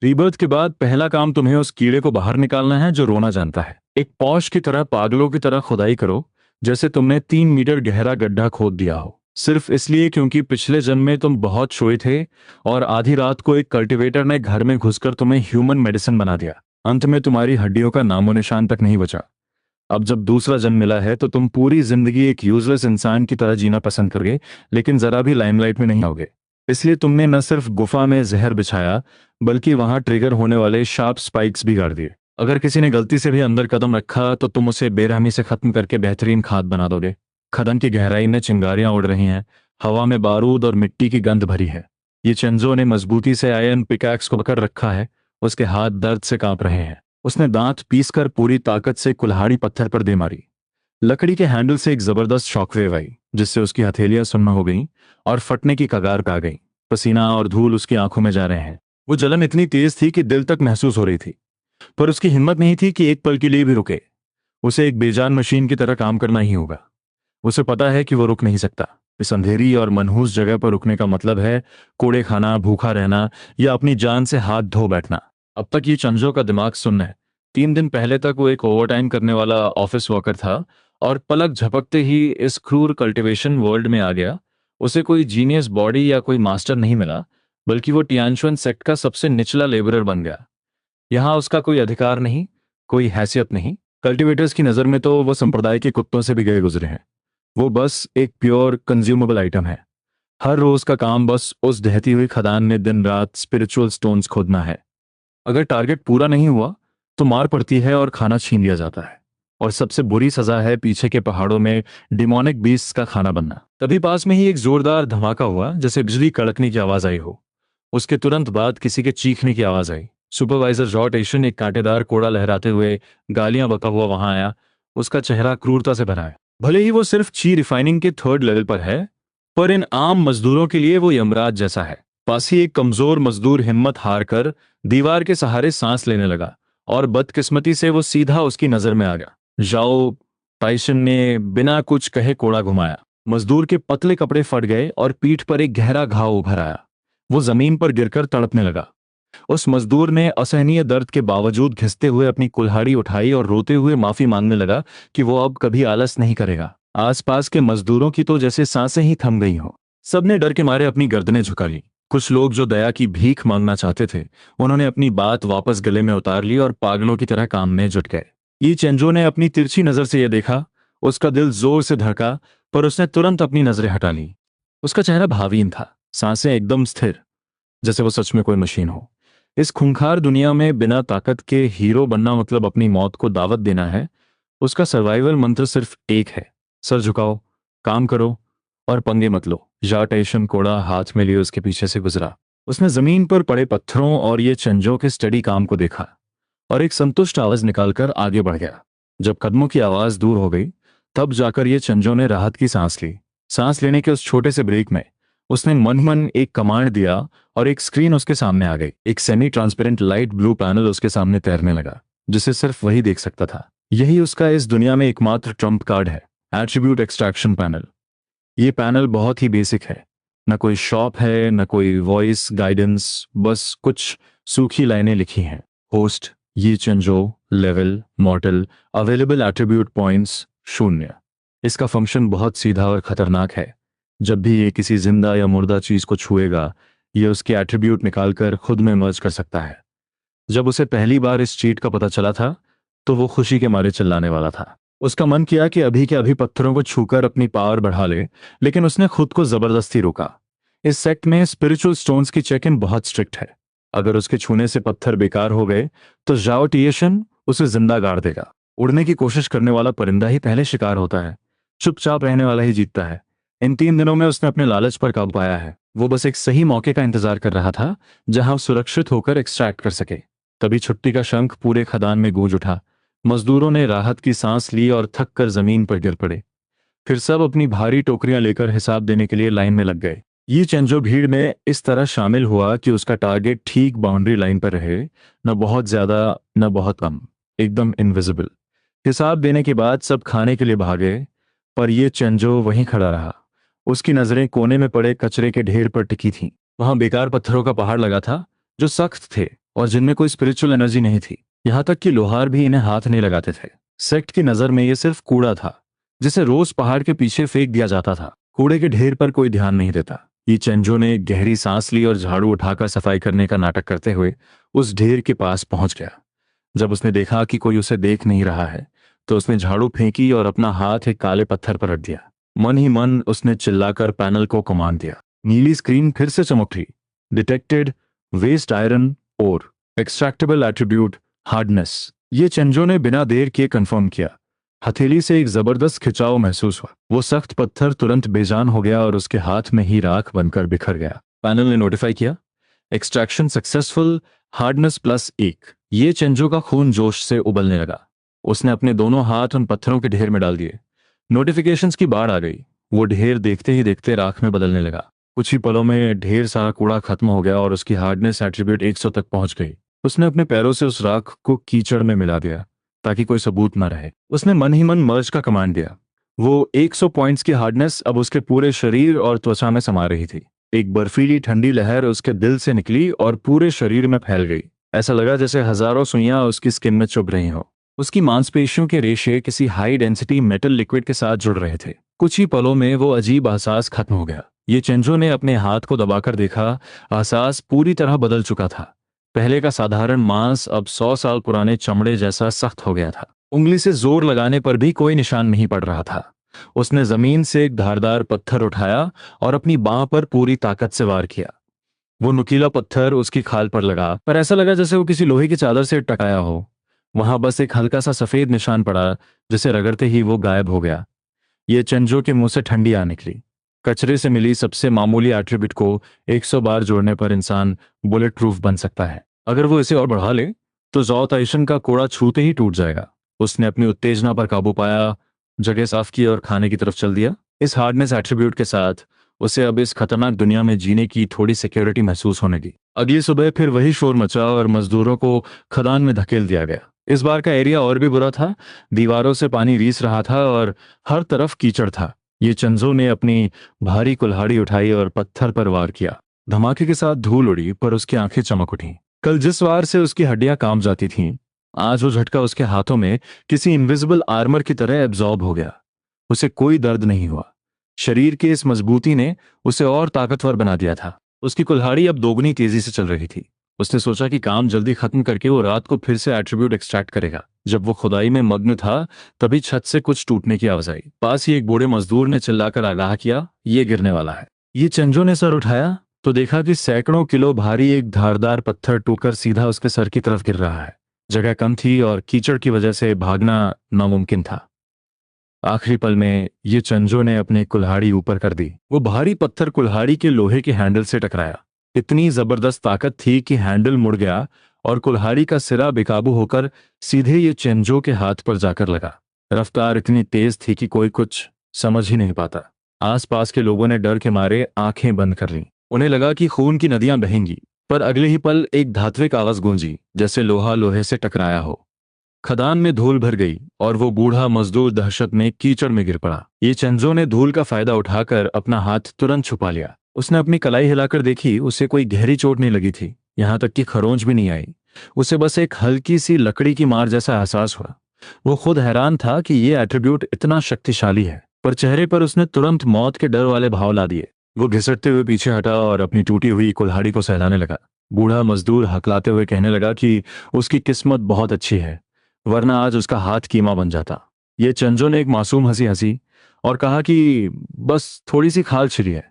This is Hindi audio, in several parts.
रीबर्थ के बाद पहला काम तुम्हें उस कीड़े को बाहर निकालना है जो रोना जानता है। एक पॉश की तरह पागलों की तरह खुदाई करो, जैसे तुमने 3 मीटर गहरा गड्ढा खोद दिया हो, सिर्फ इसलिए क्योंकि पिछले जन्म में तुम बहुत सोए थे और आधी रात को एक कल्टीवेटर ने घर में घुसकर तुम्हें ह्यूमन मेडिसिन बना दिया। अंत में तुम्हारी हड्डियों का नामो निशान तक नहीं बचा। अब जब दूसरा जन्म मिला है तो तुम पूरी जिंदगी एक यूजलेस इंसान की तरह जीना पसंद करोगे, लेकिन जरा भी लाइमलाइट में नहीं आओगे। इसलिए तुमने न सिर्फ गुफा में जहर बिछाया, बल्कि वहां ट्रिगर होने वाले शार्प स्पाइक्स भी गाड़ दिए। अगर किसी ने गलती से भी अंदर कदम रखा तो तुम उसे बेरहमी से खत्म करके बेहतरीन खाद बना दोगे। खदान की गहराई में चिंगारियां उड़ रही हैं, हवा में बारूद और मिट्टी की गंध भरी है। ये चेंजो ने मजबूती से आयरन पिकैक्स को पकड़ रखा है। उसके हाथ दर्द से कांप रहे हैं। उसने दांत पीसकर पूरी ताकत से कुल्हाड़ी पत्थर पर दे मारी। लकड़ी के हैंडल से एक जबरदस्त शॉकवेव आई, जिससे उसकी हथेलियां सुन्न हो गईं और फटने की कगार पे आ गई। पसीना और धूल उसकी आंखों में जा रहे हैं। वो जलन इतनी तेज थी कि दिल तक महसूस हो रही थी, पर उसकी हिम्मत नहीं थी कि एक पल के लिए भी रुके। उसे एक बेजान मशीन की तरह काम करना ही होगा। उसे पता है कि वो रुक नहीं सकता। इस अंधेरी और मनहूस जगह पर रुकने का मतलब है कोड़े खाना, भूखा रहना या अपनी जान से हाथ धो बैठना। अब तक ये चंजो का दिमाग सुन्न है। 3 दिन पहले तक वो एक ओवरटाइम करने वाला ऑफिस वर्कर था और पलक झपकते ही इस क्रूर कल्टीवेशन वर्ल्ड में आ गया। उसे कोई जीनियस बॉडी या कोई मास्टर नहीं मिला, बल्कि वो टियानशुन सेक्ट का सबसे निचला लेबरर बन गया। यहाँ उसका कोई अधिकार नहीं, कोई हैसियत नहीं। कल्टीवेटर्स की नज़र में तो वो संप्रदाय के कुत्तों से भी गए गुजरे हैं। वो बस एक प्योर कंज्यूमेबल आइटम है। हर रोज का काम बस उस ढहती हुई खदान में दिन रात स्पिरिचुअल स्टोन्स खोदना है। अगर टारगेट पूरा नहीं हुआ तो मार पड़ती है और खाना छीन लिया जाता है। और सबसे बुरी सजा है पीछे के पहाड़ों में डिमोनिक बीस्ट का खाना बनना। तभी पास में ही एक जोरदार धमाका हुआ, जैसे बिजली कड़कने की आवाज आई हो। उसके तुरंत बाद किसी के चीखने की आवाज आई। सुपरवाइजर जॉ टेशन एक कांटेदार कोड़ा लहराते हुए गालियां बका हुआ वहां आया। उसका चेहरा क्रूरता से भरा है। भले ही वो सिर्फ ची रिफाइनिंग के 3rd लेवल पर है, पर इन आम मजदूरों के लिए वो यमराज जैसा है। पास ही एक कमजोर मजदूर हिम्मत हार कर दीवार के सहारे सांस लेने लगा और बदकिस्मती से वो सीधा उसकी नजर में आ गया। जाओ टाइसन ने बिना कुछ कहे कोड़ा घुमाया। मजदूर के पतले कपड़े फट गए और पीठ पर एक गहरा घाव उभर आया। वो जमीन पर गिरकर तड़पने लगा। उस मजदूर ने असहनीय दर्द के बावजूद घिसते हुए अपनी कुल्हाड़ी उठाई और रोते हुए माफी मांगने लगा कि वो अब कभी आलस नहीं करेगा। आसपास के मजदूरों की तो जैसे सांसें ही थम गई हों। सबने डर के मारे अपनी गर्दनें झुका ली। कुछ लोग जो दया की भीख मांगना चाहते थे, उन्होंने अपनी बात वापस गले में उतार ली और पागलों की तरह काम में जुट गए। ये चेंजो ने अपनी तिरछी नजर से यह देखा। उसका दिल जोर से धड़का, पर उसने तुरंत अपनी नजरें हटा ली। उसका चेहरा भावहीन था, सांसें एकदम स्थिर, जैसे वो सच में कोई मशीन हो। इस खूंखार दुनिया में बिना ताकत के हीरो बनना मतलब अपनी मौत को दावत देना है। उसका सर्वाइवल मंत्र सिर्फ एक है, सर झुकाओ, काम करो और पंगे मत लो। जाटेशन कोड़ा हाथ में लिए उसके पीछे से गुजरा। उसने जमीन पर पड़े पत्थरों और ये चंजों के स्टडी काम को देखा और एक संतुष्ट आवाज निकालकर आगे बढ़ गया। जब कदमों की आवाज दूर हो गई, तब जाकर ये चंजों ने राहत की सांस ली। सांस लेने के उस छोटे से ब्रेक में उसने मन मन एक कमांड दिया और एक स्क्रीन उसके सामने आ गई। एक semi transparent light blue panel उसके सामने तैरने लगा, जिसे सिर्फ वही देख सकता था। यही उसका इस दुनिया में एकमात्र ट्रम्प कार्ड है, एट्रीब्यूट एक्सट्रैक्शन पैनल। ये पैनल बहुत ही बेसिक है। न कोई शॉप है, न कोई वॉइस गाइडेंस, बस कुछ सूखी लाइनें लिखी हैं। होस्ट ये चंजो, level model, available attribute points 0। इसका फंक्शन बहुत सीधा और खतरनाक है। जब भी ये किसी जिंदा या मुर्दा चीज को छुएगा, ये उसके एट्रीब्यूट निकालकर खुद में मर्ज कर सकता है। जब उसे पहली बार इस चीट का पता चला था, तो वो खुशी के मारे चिल्लाने वाला था। उसका मन किया कि अभी के अभी पत्थरों को छूकर अपनी पावर बढ़ा ले, लेकिन उसने खुद को जबरदस्ती रोका। इस सेक्ट में स्पिरिचुअल स्टोन्स की चेक इन बहुत स्ट्रिक्ट है। अगर उसके छूने से पत्थर बेकार हो गए तो जाओ टिएशन उसे जिंदा गाड़ देगा। उड़ने की कोशिश करने वाला परिंदा ही पहले शिकार होता है, चुपचाप रहने वाला ही जीतता है। इन 3 दिनों में उसने अपने लालच पर काबू पाया है। वो बस एक सही मौके का इंतजार कर रहा था, जहां वो सुरक्षित होकर एक्सट्रैक्ट कर सके। तभी छुट्टी का शंख पूरे खदान में गूंज उठा। मजदूरों ने राहत की सांस ली और थक कर जमीन पर गिर पड़े। फिर सब अपनी भारी टोकरियां लेकर हिसाब देने के लिए लाइन में लग गए। ये चेंजो भीड़ में इस तरह शामिल हुआ कि उसका टारगेट ठीक बाउंड्री लाइन पर रहे, न बहुत ज्यादा न बहुत कम, एकदम इनविजिबल। हिसाब देने के बाद सब खाने के लिए भागे, पर यह चेंजो वहीं खड़ा रहा। उसकी नजरें कोने में पड़े कचरे के ढेर पर टिकी थीं। वहां बेकार पत्थरों का पहाड़ लगा था, जो सख्त थे और जिनमें कोई स्पिरिचुअल एनर्जी नहीं थी। यहाँ तक कि लोहार भी इन्हें हाथ नहीं लगाते थे। सेक्ट की नजर में ये सिर्फ कूड़ा था, जिसे रोज पहाड़ के पीछे फेंक दिया जाता था। कूड़े के ढेर पर कोई ध्यान नहीं देता। ये चेंजो ने गहरी सांस ली और झाड़ू उठाकर सफाई करने का नाटक करते हुए उस ढेर के पास पहुंच गया। जब उसने देखा कि कोई उसे देख नहीं रहा है, तो उसने झाड़ू फेंकी और अपना हाथ एक काले पत्थर पर रख दिया। मन ही मन उसने चिल्लाकर पैनल को कमांड दिया। नीली स्क्रीन फिर से चमक उठी। डिटेक्टेड वेस्ट आयरन और एक्सट्रैक्टेबल एट्रीब्यूट हार्डनेस। ये चेंजो ने बिना देर किए कंफर्म किया। हथेली से एक जबरदस्त खिंचाव महसूस हुआ। वो सख्त पत्थर तुरंत बेजान हो गया और उसके हाथ में ही राख बनकर बिखर गया। पैनल ने नोटिफाई किया, एक्सट्रैक्शन सक्सेसफुल, हार्डनेस +1। ये चेंजो का खून जोश से उबलने लगा। उसने अपने दोनों हाथ उन पत्थरों के ढेर में डाल दिए। नोटिफिकेशंस की बाढ़ आ गई। वो ढेर देखते ही देखते राख में बदलने लगा। कुछ ही पलों में ढेर सारा कूड़ा खत्म हो गया और उसकी हार्डनेस एट्रीब्यूट 100 तक पहुंच गई। उसने अपने पैरों से उस राख को कीचड़ में मिला दिया ताकि कोई सबूत न रहे। उसने मन ही मन मर्ज का कमांड दिया। वो 100 पॉइंट्स की हार्डनेस अब उसके पूरे शरीर और त्वचा में समा रही थी। एक बर्फीली ठंडी लहर उसके दिल से निकली और पूरे शरीर में फैल गई। ऐसा लगा जैसे हजारों सुइयां उसकी स्किन में चुभ रही हो। उसकी मांसपेशियों के रेशे किसी हाई डेंसिटी मेटल लिक्विड के साथ जुड़ रहे थे। कुछ ही पलों में वो अजीब एहसास खत्म हो गया। ये चेंजो ने अपने हाथ को दबाकर देखा। एहसास पूरी तरह बदल चुका था। पहले का साधारण मांस अब 100 साल पुराने चमड़े जैसा सख्त हो गया था। उंगली से जोर लगाने पर भी कोई निशान नहीं पड़ रहा था। उसने जमीन से एक धारदार पत्थर उठाया और अपनी बांह पर पूरी ताकत से वार किया। वो नुकीला पत्थर उसकी खाल पर लगा, पर ऐसा लगा जैसे वो किसी लोहे की चादर से टकराया हो। वहां बस एक हल्का सा सफेद निशान पड़ा, जिसे रगड़ते ही वो गायब हो गया। ये चेंजो के मुंह से ठंडी आ निकली। कचरे से मिली सबसे मामूली एट्रीब्यूट को 100 बार जोड़ने पर इंसान बुलेट प्रूफ बन सकता है। अगर वो इसे और बढ़ा ले तो ज़ाओ ताइशन का कोड़ा छूते ही टूट जाएगा। उसने अपनी उत्तेजना पर काबू पाया, जगह साफ की और खाने की तरफ चल दिया। इस हार्डनेस एट्रीब्यूट के साथ उसे अब इस खतरनाक दुनिया में जीने की थोड़ी सिक्योरिटी महसूस होने लगी। अगली सुबह फिर वही शोर मचा और मजदूरों को खदान में धकेल दिया गया। इस बार का एरिया और भी बुरा था। दीवारों से पानी रीस रहा था और हर तरफ कीचड़ था। ये चंजो ने अपनी भारी कुल्हाड़ी उठाई और पत्थर पर वार किया। धमाके के साथ धूल उड़ी, पर उसकी आंखें चमक उठी। कल जिस वार से उसकी हड्डियां काम जाती थीं, आज वो झटका उसके हाथों में किसी इनविजिबल आर्मर की तरह एब्जॉर्ब हो गया। उसे कोई दर्द नहीं हुआ। शरीर की इस मजबूती ने उसे और ताकतवर बना दिया था। उसकी कुल्हाड़ी अब दोगुनी तेजी से चल रही थी। उसने सोचा कि काम जल्दी खत्म करके वो रात को फिर से एट्रीब्यूट एक्सट्रैक्ट करेगा। जब वो खुदाई में मग्न था, तभी छत से कुछ टूटने की आवाज आई। पास ही एक बूढ़े मजदूर ने चिल्लाकर आगाह किया, ये गिरने वाला है। ये चंजो ने सर उठाया तो देखा कि सैकड़ों किलो भारी एक धारदार पत्थर टूटकर सीधा उसके सर की तरफ गिर रहा है। जगह कम थी और कीचड़ की वजह से भागना नामुमकिन था। आखिरी पल में ये चंजो ने अपनी कुल्हाड़ी ऊपर कर दी। वो भारी पत्थर कुल्हाड़ी के लोहे के हैंडल से टकराया। इतनी जबरदस्त ताकत थी कि हैंडल मुड़ गया और कुल्हाड़ी का सिरा बेकाबू होकर सीधे ये चेंजो के हाथ पर जाकर लगा। रफ्तार इतनी तेज थी कि कोई कुछ समझ ही नहीं पाता। आसपास के लोगों ने डर के मारे आंखें बंद कर लीं। उन्हें लगा कि खून की नदियां बहेंगी, पर अगले ही पल एक धात्विक आवाज गूंजी, जैसे लोहा लोहे से टकराया हो। खदान में धूल भर गई और वो बूढ़ा मजदूर दहशत में कीचड़ में गिर पड़ा। ये चेंजो ने धूल का फायदा उठाकर अपना हाथ तुरंत छुपा लिया। उसने अपनी कलाई हिलाकर देखी। उसे कोई गहरी चोट नहीं लगी थी, यहां तक कि खरोंच भी नहीं आई। उसे बस एक हल्की सी लकड़ी की मार जैसा एहसास हुआ। वो खुद हैरान था कि ये एट्रीब्यूट इतना शक्तिशाली है, पर चेहरे पर उसने तुरंत मौत के डर वाले भाव ला दिए। वो घिसटते हुए पीछे हटा और अपनी टूटी हुई कुल्हाड़ी को सहलाने लगा। बूढ़ा मजदूर हकलाते हुए कहने लगा कि उसकी किस्मत बहुत अच्छी है, वरना आज उसका हाथ कीमा बन जाता। ये चंजो ने एक मासूम हंसी हंसी और कहा कि बस थोड़ी सी खाल छिली है।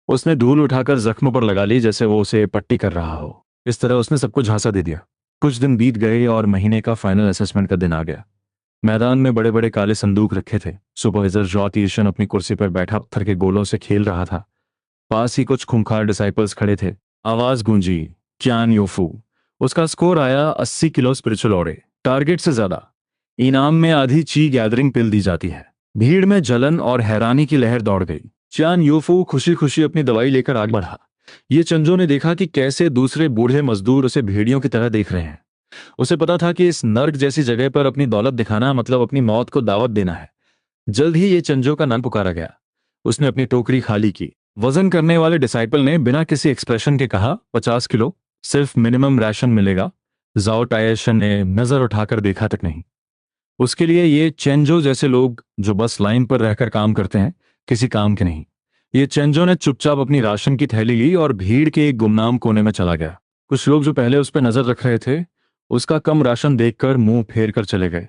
उसने धूल उठाकर जख्म पर लगा ली, जैसे वो उसे पट्टी कर रहा हो। इस तरह उसने सबको झांसा दे दिया। कुछ दिन बीत गए और महीने का फाइनल असेसमेंट का दिन आ गया। मैदान में बड़े बड़े काले संदूक रखे थे। सुपरवाइजर जॉ तीरशन अपनी कुर्सी पर बैठा पत्थर के गोलों से खेल रहा था। पास ही कुछ खूंखार डिसाइपल्स खड़े थे। आवाज गूंजी, च्यान योफू। उसका स्कोर आया 80 किलो स्पिरिचुअल ऑरे, टारगेट से ज्यादा। इनाम में आधी ची गैदरिंग पिल दी जाती है। भीड़ में जलन और हैरानी की लहर दौड़ गई। च्यान योफू खुशी खुशी अपनी दवाई लेकर आगे बढ़ा। ये चंजो ने देखा कि कैसे दूसरे बूढ़े मजदूर उसे भेड़ियों की तरह देख रहे हैं। उसे पता था कि इस नर्क जैसी जगह पर अपनी दौलत दिखाना मतलब अपनी मौत को दावत देना है। जल्द ही ये चंजो का नाम पुकारा गया। उसने अपनी टोकरी खाली की। वजन करने वाले डिसाइपल ने बिना किसी एक्सप्रेशन के कहा, 50 किलो। सिर्फ मिनिमम राशन मिलेगा। जाओ टायशन ने नजर उठाकर देखा तक नहीं। उसके लिए ये चेंजो जैसे लोग जो बस लाइन पर रहकर काम करते हैं, किसी काम के नहीं। ये चेंजो ने चुपचाप अपनी राशन की थैली ली और भीड़ के एक गुमनाम कोने में चला गया। कुछ लोग जो पहले उस पर नजर रख रहे थे, उसका कम राशन देखकर मुंह फेर कर चले गए।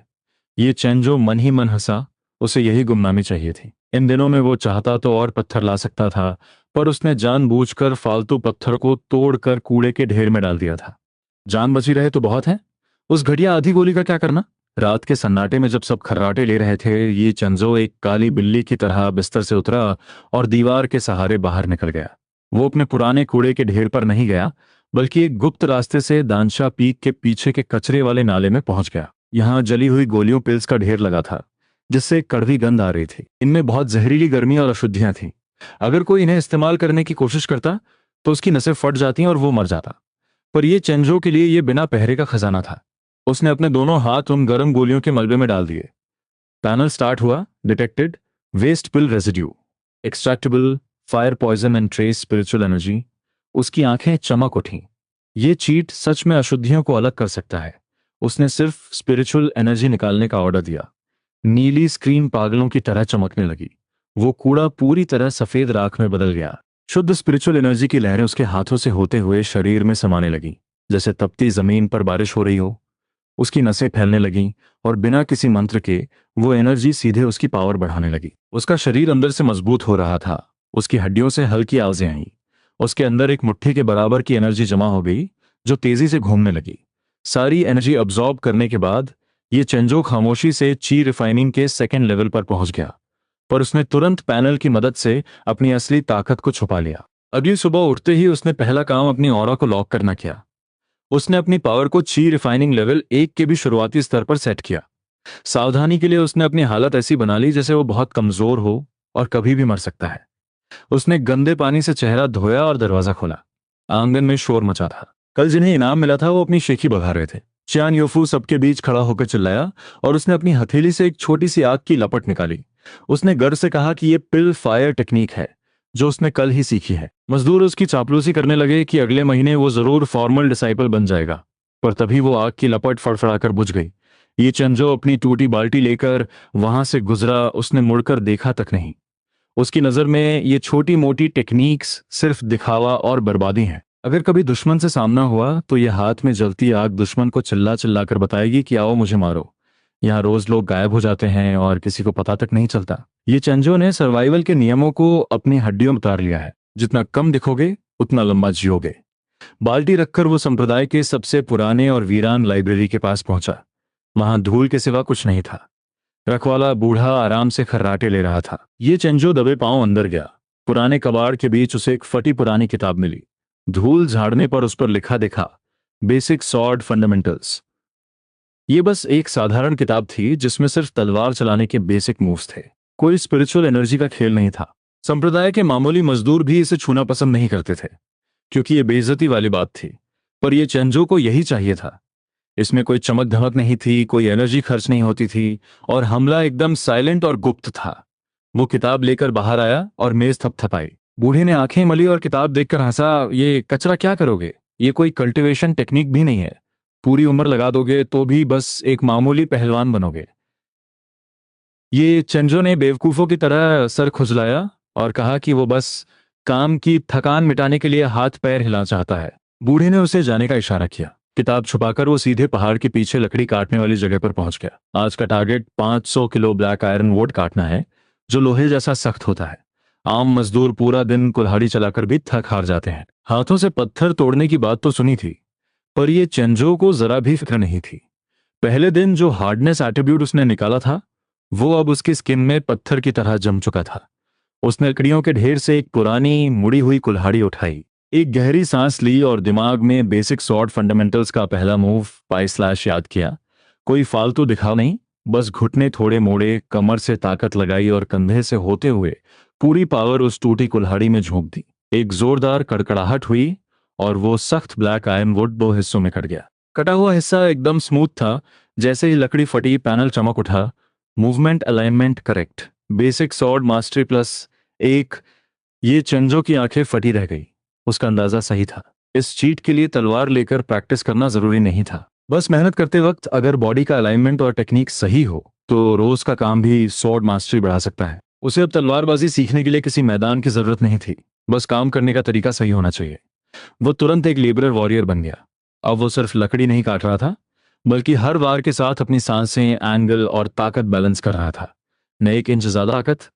ये चेंजो मन ही मन हंसा। उसे यही गुमनामी चाहिए थी। इन दिनों में वो चाहता तो और पत्थर ला सकता था, पर उसने जानबूझकर फालतू पत्थर को तोड़कर कूड़े के ढेर में डाल दिया था। जान बची रहे तो बहुत है, उस घटिया आधी गोली का क्या करना। रात के सन्नाटे में जब सब खर्राटे ले रहे थे, ये चंजो एक काली बिल्ली की तरह बिस्तर से उतरा और दीवार के सहारे बाहर निकल गया। वो अपने पुराने कूड़े के ढेर पर नहीं गया, बल्कि एक गुप्त रास्ते से दानशा पीक के पीछे के कचरे वाले नाले में पहुंच गया। यहाँ जली हुई गोलियों पिल्स का ढेर लगा था, जिससे एक कड़वी गंध आ रही थी। इनमें बहुत जहरीली गर्मी और अशुद्धियां थीं। अगर कोई इन्हें इस्तेमाल करने की कोशिश करता तो उसकी नसें फट जाती और वो मर जाता। पर ये चेंजो के लिए ये बिना पहरे का खजाना था। उसने अपने दोनों हाथ उन गर्म गोलियों के मलबे में डाल दिए। पैनल स्टार्ट हुआ। Detected waste pill residue, extractable fire poison and trace spiritual energy. उसकी आंखें चमक उठीं। ये चीट सच में अशुद्धियों को अलग कर सकता है। उसने सिर्फ स्पिरिचुअल एनर्जी निकालने का ऑर्डर दिया। नीली स्क्रीन पागलों की तरह चमकने लगी। वो कूड़ा पूरी तरह सफेद राख में बदल गया। शुद्ध स्पिरिचुअल एनर्जी की लहरें उसके हाथों से होते हुए शरीर में समाने लगी, जैसे तपती जमीन पर बारिश हो रही हो। उसकी नसें फैलने लगीं और बिना किसी मंत्र के वो एनर्जी सीधे उसकी पावर बढ़ाने लगी। उसका शरीर अंदर से मजबूत हो रहा था। उसकी हड्डियों से हल्की आवाजें आईं। उसके अंदर एक मुट्ठी के बराबर की एनर्जी जमा हो गई, जो तेजी से घूमने लगी। सारी एनर्जी अब्जॉर्ब करने के बाद ये चेंजो खामोशी से ची रिफाइनिंग के सेकेंड लेवल पर पहुंच गया, पर उसने तुरंत पैनल की मदद से अपनी असली ताकत को छुपा लिया। अगली सुबह उठते ही उसने पहला काम अपनी ऑरा को लॉक करना किया। उसने अपनी पावर को ची रिफाइनिंग लेवल 1 के भी शुरुआती स्तर पर सेट किया। सावधानी के लिए उसने अपनी हालत ऐसी बना ली जैसे वो बहुत कमजोर हो और कभी भी मर सकता है। उसने गंदे पानी से चेहरा धोया और दरवाजा खोला। आंगन में शोर मचा था। कल जिन्हें इनाम मिला था वो अपनी शेखी बघा रहे थे। चियान योफू सबके बीच खड़ा होकर चिल्लाया और उसने अपनी हथेली से एक छोटी सी आग की लपट निकाली। उसने गर्व से कहा कि यह पिल फायर टेक्निक है, जो उसने कल ही सीखी है। मजदूर उसकी चापलूसी करने लगे कि अगले महीने वो जरूर फॉर्मल डिसाइपल बन जाएगा, पर तभी वो आग की लपट फड़फड़ाकर बुझ गई। ये चंजो अपनी टूटी बाल्टी लेकर वहां से गुजरा। उसने मुड़कर देखा तक नहीं। उसकी नजर में ये छोटी मोटी टेक्निक्स सिर्फ दिखावा और बर्बादी हैं। अगर कभी दुश्मन से सामना हुआ तो ये हाथ में जलती आग दुश्मन को चिल्ला चिल्ला कर बताएगी कि आओ मुझे मारो। यहाँ रोज लोग गायब हो जाते हैं और किसी को पता तक नहीं चलता। ये चंजो ने सर्वाइवल के नियमों को अपनी हड्डियों में उतार लिया है। जितना कम दिखोगे उतना लंबा जियोगे। बाल्टी रखकर वो संप्रदाय के सबसे पुराने और वीरान लाइब्रेरी के पास पहुंचा। वहां धूल के सिवा कुछ नहीं था। रखवाला बूढ़ा आराम से खर्राटे ले रहा था। ये चंजो दबे पांव अंदर गया। पुराने कबाड़ के बीच उसे एक फटी पुरानी किताब मिली। धूल झाड़ने पर उस पर लिखा देखा, बेसिक सॉर्ड फंडामेंटल्स। ये बस एक साधारण किताब थी जिसमें सिर्फ तलवार चलाने के बेसिक मूव्स थे। कोई स्पिरिचुअल एनर्जी का खेल नहीं था। संप्रदाय के मामूली मजदूर भी इसे छूना पसंद नहीं करते थे, क्योंकि ये बेइज्जती वाली बात थी। पर यह चंजो को यही चाहिए था। इसमें कोई चमक धमक नहीं थी, कोई एनर्जी खर्च नहीं होती थी, और हमला एकदम साइलेंट और गुप्त था। वो किताब लेकर बाहर आया और मेज थपथपाई। बूढ़े ने आंखें मली और किताब देखकर हंसा। ये कचरा क्या करोगे? ये कोई कल्टीवेशन टेक्निक भी नहीं है। पूरी उम्र लगा दोगे तो भी बस एक मामूली पहलवान बनोगे। ये चंजो ने बेवकूफों की तरह सर खुजलाया और कहा कि वो बस काम की थकान मिटाने के लिए हाथ पैर हिला चाहता है। बूढ़े ने उसे जाने का इशारा किया। किताब छुपाकर वो सीधे पहाड़ के पीछे लकड़ी काटने वाली जगह पर पहुंच गया। आज का target 500 kilo black iron would काटना है, जो लोहे जैसा सख्त होता है। आम मजदूर पूरा दिन कुल्हाड़ी चलाकर भी थक हार जाते हैं। हाथों से पत्थर तोड़ने की बात तो सुनी थी, पर यह चंजो को जरा भी फिक्र नहीं थी। पहले दिन जो हार्डनेस एट्रीब्यूट उसने निकाला था, वो अब उसकी स्किन में पत्थर की तरह जम चुका था। उसने लकड़ियों के ढेर से एक पुरानी मुड़ी हुई कुल्हाड़ी उठाई, एक गहरी सांस ली और दिमाग में बेसिक सॉर्ड फंडामेंटल्स का पहला मूव पाई स्लैश याद किया। कोई फालतू दिखाव नहीं, बस घुटने थोड़े मोड़े, कमर से ताकत लगाई और कंधे से होते हुए पूरी पावर उस टूटी कुल्हाड़ी में झोंक दी। एक जोरदार कड़कड़ाहट हुई और वो सख्त ब्लैक आयरन वुड 2 हिस्सों में कट गया। कटा हुआ हिस्सा एकदम स्मूथ था। जैसे ही लकड़ी फटी, पैनल चमक उठा। Movement alignment correct, basic sword mastery +1। ये चंजो की आंखें फटी रह गई। उसका अंदाजा सही था। इस चीट के लिए तलवार लेकर प्रैक्टिस करना जरूरी नहीं था। बस मेहनत करते वक्त अगर बॉडी का अलाइनमेंट और टेक्निक सही हो तो रोज का काम भी स्वॉर्ड मास्टरी बढ़ा सकता है। उसे अब तलवारबाजी सीखने के लिए किसी मैदान की जरूरत नहीं थी, बस काम करने का तरीका सही होना चाहिए। वो तुरंत एक लेबरर वॉरियर बन गया। अब वो सिर्फ लकड़ी नहीं काट रहा था, बल्कि हर वार के साथ अपनी सांसें, एंगल और ताकत बैलेंस कर रहा था। न 1 इंच ज्यादा ताकत,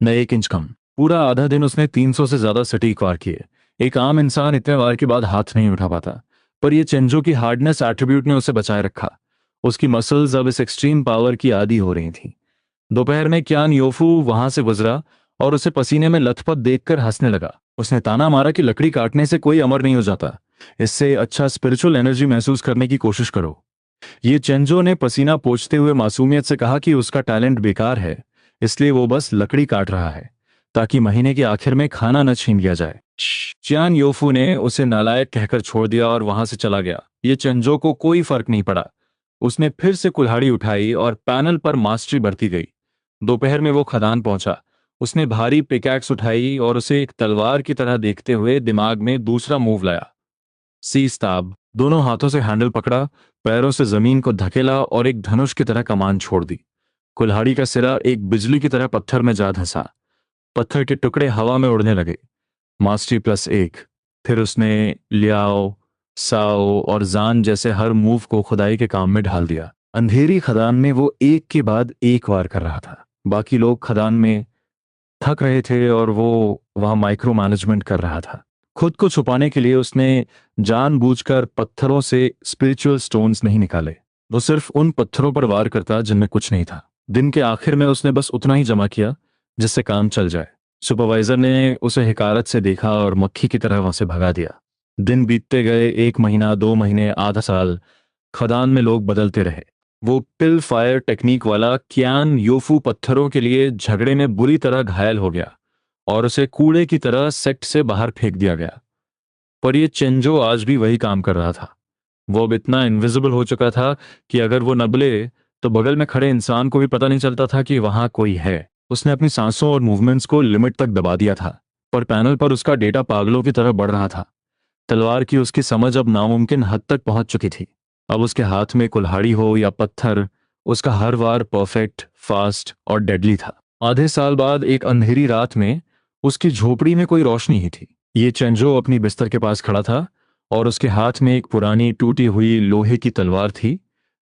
न 1 इंच कम। पूरा आधा दिन उसने 300 से ज्यादा सटीक वार किए। एक आम इंसान इतने वार के बाद हाथ नहीं उठा पाता, पर ये चेंजो की हार्डनेस एट्रीब्यूट ने उसे बचाए रखा। उसकी मसल्स अब इस एक्सट्रीम पावर की आदी हो रही थी। दोपहर में क्यान योफू वहां से गुजरा और उसे पसीने में लथपथ देखकर हंसने लगा। उसने ताना मारा कि लकड़ी काटने से कोई अमर नहीं हो जाता, इससे अच्छा स्पिरिचुअल एनर्जी महसूस करने की कोशिश करो। ये चेंजो ने पसीना पोंछते हुए मासूमियत से कहा कि उसका टैलेंट बेकार है, इसलिए वो बस लकड़ी काट रहा है ताकि महीने के आखिर में खाना न छीन लिया जाए। चियान योफू ने उसे नालायक कहकर छोड़ दिया और वहां से चला गया। ये चेंजो को कोई फर्क नहीं पड़ा। उसने फिर से कुल्हाड़ी उठाई और पैनल पर मास्टरी बढ़ती गई। दोपहर में वो खदान पहुंचा। उसने भारी पिकैक्स उठाई और उसे एक तलवार की तरह देखते हुए दिमाग में दूसरा मूव लाया, सीस्ताब। दोनों हाथों से हैंडल पकड़ा, पैरों से जमीन को धकेला और एक धनुष की तरह कमान छोड़ दी। कुल्हाड़ी का सिरा एक बिजली की तरह पत्थर में जा धंसा। पत्थर के टुकड़े हवा में उड़ने लगे। मास्टरी +1। फिर उसने लियाओ, साओ और जान जैसे हर मूव को खुदाई के काम में ढाल दिया। अंधेरी खदान में वो एक के बाद एक वार कर रहा था। बाकी लोग खदान में थक रहे थे और वो वहां माइक्रो मैनेजमेंट कर रहा था। खुद को छुपाने के लिए उसने जानबूझकर पत्थरों से स्पिरिचुअल स्टोन्स नहीं निकाले। वो सिर्फ उन पत्थरों पर वार करता जिनमें कुछ नहीं था। दिन के आखिर में उसने बस उतना ही जमा किया जिससे काम चल जाए। सुपरवाइजर ने उसे हिकारत से देखा और मक्खी की तरह वहां से भगा दिया। दिन बीतते गए, 1 महीना, 2 महीने, आधा साल। खदान में लोग बदलते रहे। वो पिल फायर टेक्निक वाला क्यान योफू पत्थरों के लिए झगड़े में बुरी तरह घायल हो गया और उसे कूड़े की तरह सेक्ट से बाहर फेंक दिया गया। पर ये चेंजो आज भी वही काम कर रहा था। वो अब इतना इनविजिबल हो चुका था कि अगर वो नबले तो बगल में खड़े इंसान को भी पता नहीं चलता था कि वहां कोई है। उसने अपनी सांसों और मूवमेंट्स को लिमिट तक दबा दिया था, पर पैनल पर उसका डेटा पागलों की तरह बढ़ रहा था। तलवार की उसकी समझ अब नामुमकिन हद तक पहुंच चुकी थी। अब उसके हाथ में कुल्हाड़ी हो या पत्थर, उसका हर वार परफेक्ट, फास्ट और डेडली था। आधे साल बाद एक अंधेरी रात में उसकी झोपड़ी में कोई रोशनी ही थी। ये चेंजो अपनी बिस्तर के पास खड़ा था और उसके हाथ में एक पुरानी टूटी हुई लोहे की तलवार थी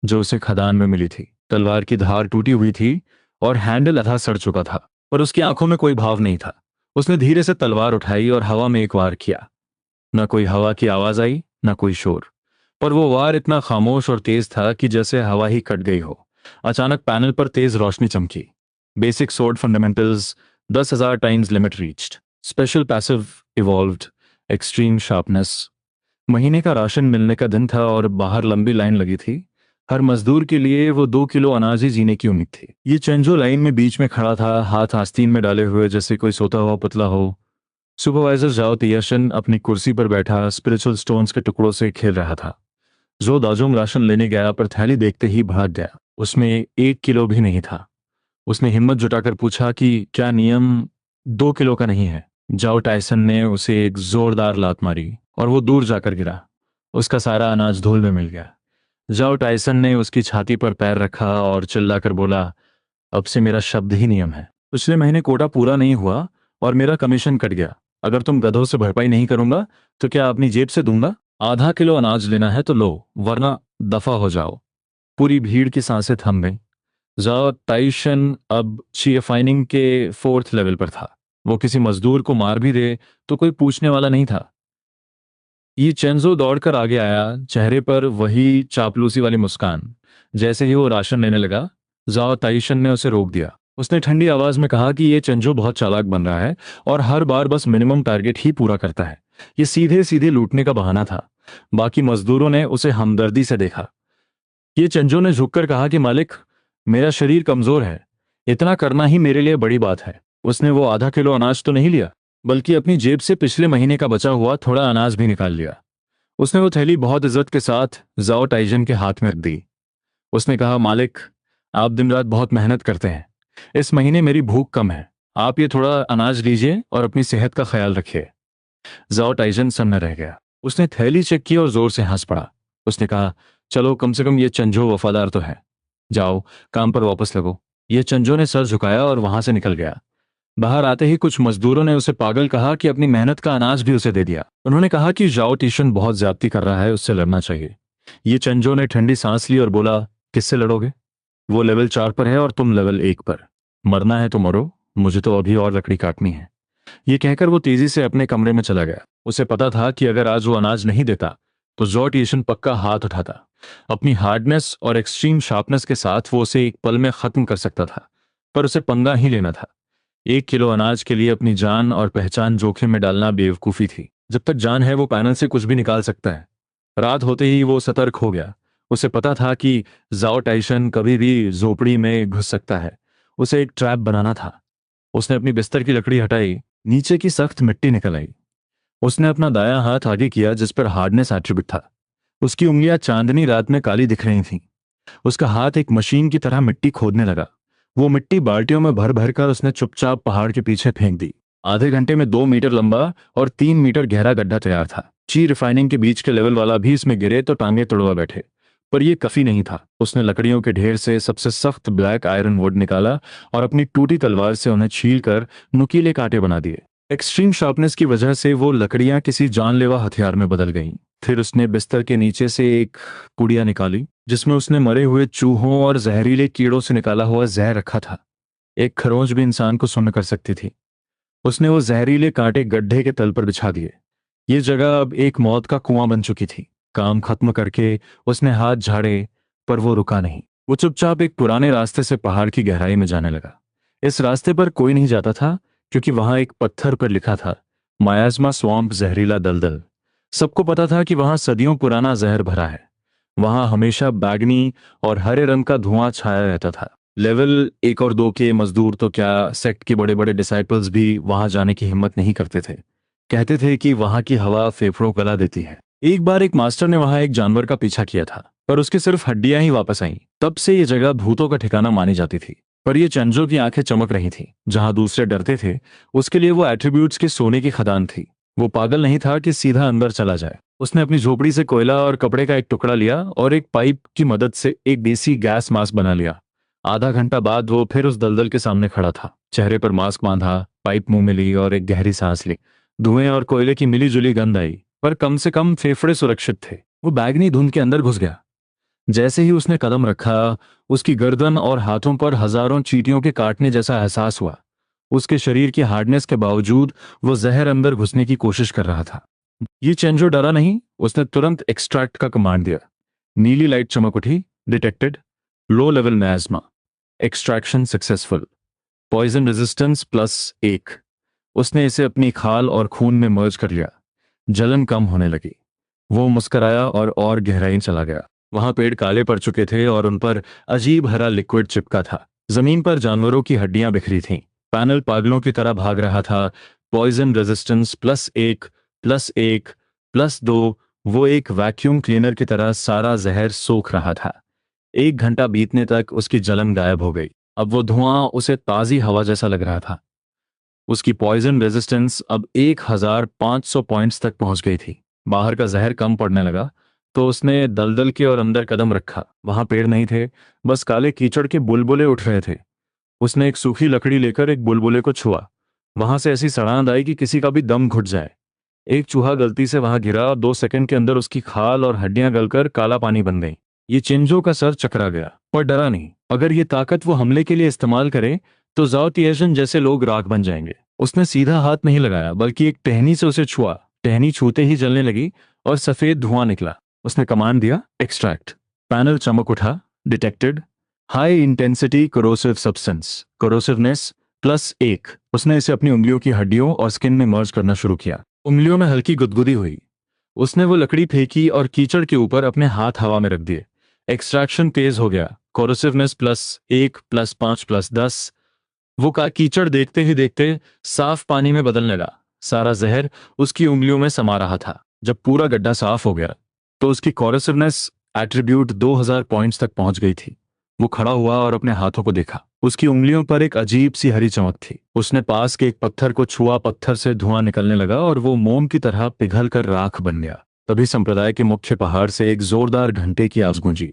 जो उसे खदान में मिली थी। तलवार की धार टूटी हुई थी और हैंडल आधा सड़ चुका था, पर उसकी आंखों में कोई भाव नहीं था। उसने धीरे से तलवार उठाई और हवा में एक वार किया। न कोई हवा की आवाज आई, न कोई शोर, पर वो वार इतना खामोश और तेज था कि जैसे हवा ही कट गई हो। अचानक पैनल पर तेज रोशनी चमकी। Basic sword fundamentals, 10,000 times limit reached. Special passive evolved, extreme sharpness. महीने का राशन मिलने का दिन था और बाहर लंबी लाइन लगी थी। हर मजदूर के लिए वो 2 किलो अनाज ही जीने की उम्मीद थी। ये चेंजो लाइन में बीच में खड़ा था, हाथ आस्तीन में डाले हुए जैसे कोई सोता हुआ पुतला हो। सुपरवाइजर जाओ तियाशन अपनी कुर्सी पर बैठा स्पिरिचुअल स्टोन्स के टुकड़ों से खेल रहा था। जो दाजोंग राशन लेने गया पर थैली देखते ही भाग गया। उसमें 1 किलो भी नहीं था। उसने हिम्मत जुटाकर पूछा कि क्या नियम 2 किलो का नहीं है? जाओ टाइसन ने उसे एक जोरदार लात मारी और वो दूर जाकर गिरा। उसका सारा अनाज धूल में मिल गया। जाओ टाइसन ने उसकी छाती पर पैर रखा और चिल्लाकर बोला, अब से मेरा शब्द ही नियम है। पिछले महीने कोटा पूरा नहीं हुआ और मेरा कमीशन कट गया। अगर तुम गधों से भरपाई नहीं करूंगा तो क्या अपनी जेब से दूंगा? आधा किलो अनाज लेना है तो लो, वरना दफा हो जाओ। पूरी भीड़ की सांसें थम गईं। जाओ ताइशन अब चीफाइनिंग के 4th लेवल पर था। वो किसी मजदूर को मार भी दे तो कोई पूछने वाला नहीं था। ये चेंजो दौड़कर आगे आया, चेहरे पर वही चापलूसी वाली मुस्कान। जैसे ही वो राशन लेने लगा, जाओ ताइशन ने उसे रोक दिया। उसने ठंडी आवाज में कहा कि ये चेंजो बहुत चालाक बन रहा है और हर बार बस मिनिमम टारगेट ही पूरा करता है। ये सीधे सीधे लूटने का बहाना था। बाकी मजदूरों ने उसे हमदर्दी से देखा। ये चेंजो ने झुककर कहा कि मालिक, मेरा शरीर कमजोर है, इतना करना ही मेरे लिए बड़ी बात है। उसने वो आधा किलो अनाज तो नहीं लिया, बल्कि अपनी जेब से पिछले महीने का बचा हुआ थोड़ा अनाज भी निकाल लिया। उसने वो थैली बहुत इज्जत के साथ जाओ टाइजन के हाथ में रख दी। उसने कहा, मालिक, आप दिन रात बहुत मेहनत करते हैं। इस महीने मेरी भूख कम है। आप ये थोड़ा अनाज लीजिए और अपनी सेहत का ख्याल रखिए। जाओ टाइजन सन्न रह गया। उसने थैली चेक की और जोर से हंस पड़ा। उसने कहा, चलो कम से कम ये चंजो वफादार तो है। जाओ, काम पर वापस लगो। ये चंजो ने सर झुकाया और वहां से निकल गया। बाहर आते ही कुछ मजदूरों ने उसे पागल कहा कि अपनी मेहनत का अनाज भी उसे दे दिया। उन्होंने कहा कि जाओ टीशन बहुत ज्यादती कर रहा है, उससे लड़ना चाहिए। ये चंजो ने ठंडी सांस ली और बोला, किससे लड़ोगे? वो लेवल 4 पर है और तुम लेवल 1 पर। मरना है तो मरो, मुझे तो अभी और लकड़ी काटनी है। ये कहकर वो तेजी से अपने कमरे में चला गया। उसे पता था कि अगर आज वो अनाज नहीं देता तो जॉ टीशन पक्का हाथ उठाता। अपनी हार्डनेस और एक्सट्रीम शार्पनेस के साथ वो उसे एक पल में खत्म कर सकता था, पर उसे पंगा ही लेना था। 1 किलो अनाज के लिए अपनी जान और पहचान जोखिम में डालना बेवकूफ़ी थी। जब तक जान है वो पैनल से कुछ भी निकाल सकता है। रात होते ही वो सतर्क हो गया। उसे पता था कि जाओ टाइसन कभी भी झोपड़ी में घुस सकता है। उसे एक ट्रैप बनाना था। उसने अपनी बिस्तर की लकड़ी हटाई, नीचे की सख्त मिट्टी निकल आई। उसने अपना दायां हाथ आगे किया जिस पर हार्डनेस एट्रीब्यूट था। उसकी उंगलियां चांदनी रात में काली दिख रही थीं। उसका हाथ एक मशीन की तरह मिट्टी खोदने लगा। वो मिट्टी बाल्टियों में भर भर कर उसने चुपचाप पहाड़ के पीछे फेंक दी। आधे घंटे में 2 मीटर लंबा और 3 मीटर गहरा गड्ढा तैयार था। ची रिफाइनिंग के बीच के लेवल वाला भी इसमें गिरे तो टांगे तुड़वा बैठे। पर यह काफी नहीं था। उसने लकड़ियों के ढेर से सबसे सख्त ब्लैक आयरन वुड निकाला और अपनी टूटी तलवार से उन्हें छील कर नुकीले कांटे बना दिए। एक्सट्रीम शार्पनेस की वजह से वो लकड़ियां किसी जानलेवा हथियार में बदल गईं। फिर उसने बिस्तर के नीचे से एक पुड़िया निकाली जिसमें उसने मरे हुए चूहों और जहरीले कीड़ों से निकाला हुआ जहर रखा था। एक खरोंच भी इंसान को सुन्न कर सकती थी। उसने वो जहरीले कांटे गड्ढे के तल पर बिछा दिए। ये जगह अब एक मौत का कुआं बन चुकी थी। काम खत्म करके उसने हाथ झाड़े, पर वो रुका नहीं। वो चुपचाप एक पुराने रास्ते से पहाड़ की गहराई में जाने लगा। इस रास्ते पर कोई नहीं जाता था क्योंकि वहां एक पत्थर पर लिखा था, मायाज़मा स्वैम्प, जहरीला दलदल। सबको पता था कि वहां सदियों पुराना जहर भरा है। वहां हमेशा बैगनी और हरे रंग का धुआं छाया रहता था। लेवल 1 और 2 के मजदूर तो क्या, सेक्ट के बड़े बड़े डिसाइपल्स भी वहां जाने की हिम्मत नहीं करते थे। कहते थे कि वहां की हवा फेफड़ों को गला देती है। एक बार एक मास्टर ने वहां एक जानवर का पीछा किया था, पर उसकी सिर्फ हड्डियां ही वापस आईं। तब से ये जगह भूतों का ठिकाना मानी जाती थी। पर ये चंजो की आंखें चमक रही थीं। जहां दूसरे डरते थे, उसके लिए वो एट्रीब्यूट्स की सोने की खदान थी। वो पागल नहीं था कि सीधा अंदर चला जाए। उसने अपनी झोपड़ी से कोयला और कपड़े का एक टुकड़ा लिया और एक पाइप की मदद से एक देसी गैस मास्क बना लिया। आधा घंटा बाद वो फिर उस दलदल के सामने खड़ा था। चेहरे पर मास्क बांधा, पाइप मुंह में ली और एक गहरी सांस ली। धुएं और कोयले की मिलीजुली गंध आई, पर कम से कम फेफड़े सुरक्षित थे। वो बैगनी धुंध के अंदर घुस गया। जैसे ही उसने कदम रखा, उसकी गर्दन और हाथों पर हजारों चींटियों के काटने जैसा एहसास हुआ। उसके शरीर की हार्डनेस के बावजूद वो जहर अंदर घुसने की कोशिश कर रहा था। ये चेंजो डरा नहीं। उसने तुरंत एक्सट्रैक्ट का कमांड दिया। नीली लाइट चमक उठी। Detected, low level miasma, extraction successful, poison resistance +1। उसने इसे अपनी खाल और खून में मर्ज कर लिया। जलन कम होने लगी। वो मुस्कराया और गहराई चला गया। वहां पेड़ काले पड़ चुके थे और उन पर अजीब हरा लिक्विड चिपका था। जमीन पर जानवरों की हड्डियां बिखरी थीं। पैनल पागलों की तरह भाग रहा था। Poison resistance +1, +1, +2। वो एक वैक्यूम क्लीनर की तरह सारा जहर सोख रहा था। 1 घंटा बीतने तक उसकी जलन गायब हो गई। अब वो धुआं उसे ताज़ी हवा जैसा लग रहा था। उसकी पॉइजन रेजिस्टेंस अब 1500 पॉइंट्स तक पहुंच गई थी। बाहर का जहर कम पड़ने लगा तो उसने दलदल के और अंदर कदम रखा। वहां पेड़ नहीं थे, बस काले कीचड़ के बुलबुले उठ रहे थे। उसने एक सूखी लकड़ी लेकर एक बुलबुले को छुआ। वहां से ऐसी सड़ांध आई कि किसी का भी दम घुट जाए। एक चूहा गलती से वहां गिरा और 2 सेकंड के अंदर उसकी खाल और हड्डियां गलकर काला पानी बन गई। ये चिंजो का सर चकरा गया, पर डरा नहीं। अगर ये ताकत वो हमले के लिए इस्तेमाल करे तो जाओ तिएजन जैसे लोग राख बन जाएंगे। उसने सीधा हाथ नहीं लगाया, बल्कि एक टहनी से उसे छुआ। टहनी छूते ही जलने लगी और सफेद धुआं निकला। उसने कमांड दिया, एक्सट्रैक्ट। पैनल चमक उठा। Detected, high intensity corrosive substance, corrosiveness +1। उसने इसे अपनी उंगलियों की हड्डियों और स्किन में मर्ज करना शुरू किया। उंगलियों में हल्की गुदगुदी हुई। उसने वो लकड़ी फेंकी और कीचड़ के ऊपर अपने हाथ हवा में रख दिए। एक्सट्रैक्शन तेज हो गया। कोरोसिवनेस +1, +5, +10। वो का कीचड़ देखते ही देखते साफ पानी में बदलने लगा। सारा जहर उसकी उंगलियों में समा रहा था। जब पूरा गड्ढा साफ हो गया तो उसकी कोरोसिवनेस एट्रीब्यूट 2000 पॉइंट्स तक पहुंच गई थी। वो खड़ा हुआ और अपने हाथों को देखा। उसकी उंगलियों पर एक अजीब सी हरी चमक थी। उसने पास के एक पत्थर को छुआ। पत्थर से धुआं निकलने लगा और वो मोम की तरह पिघल कर राख बन गया। तभी संप्रदाय के मुख्य पहाड़ से एक जोरदार घंटे की आवाज गूंजी।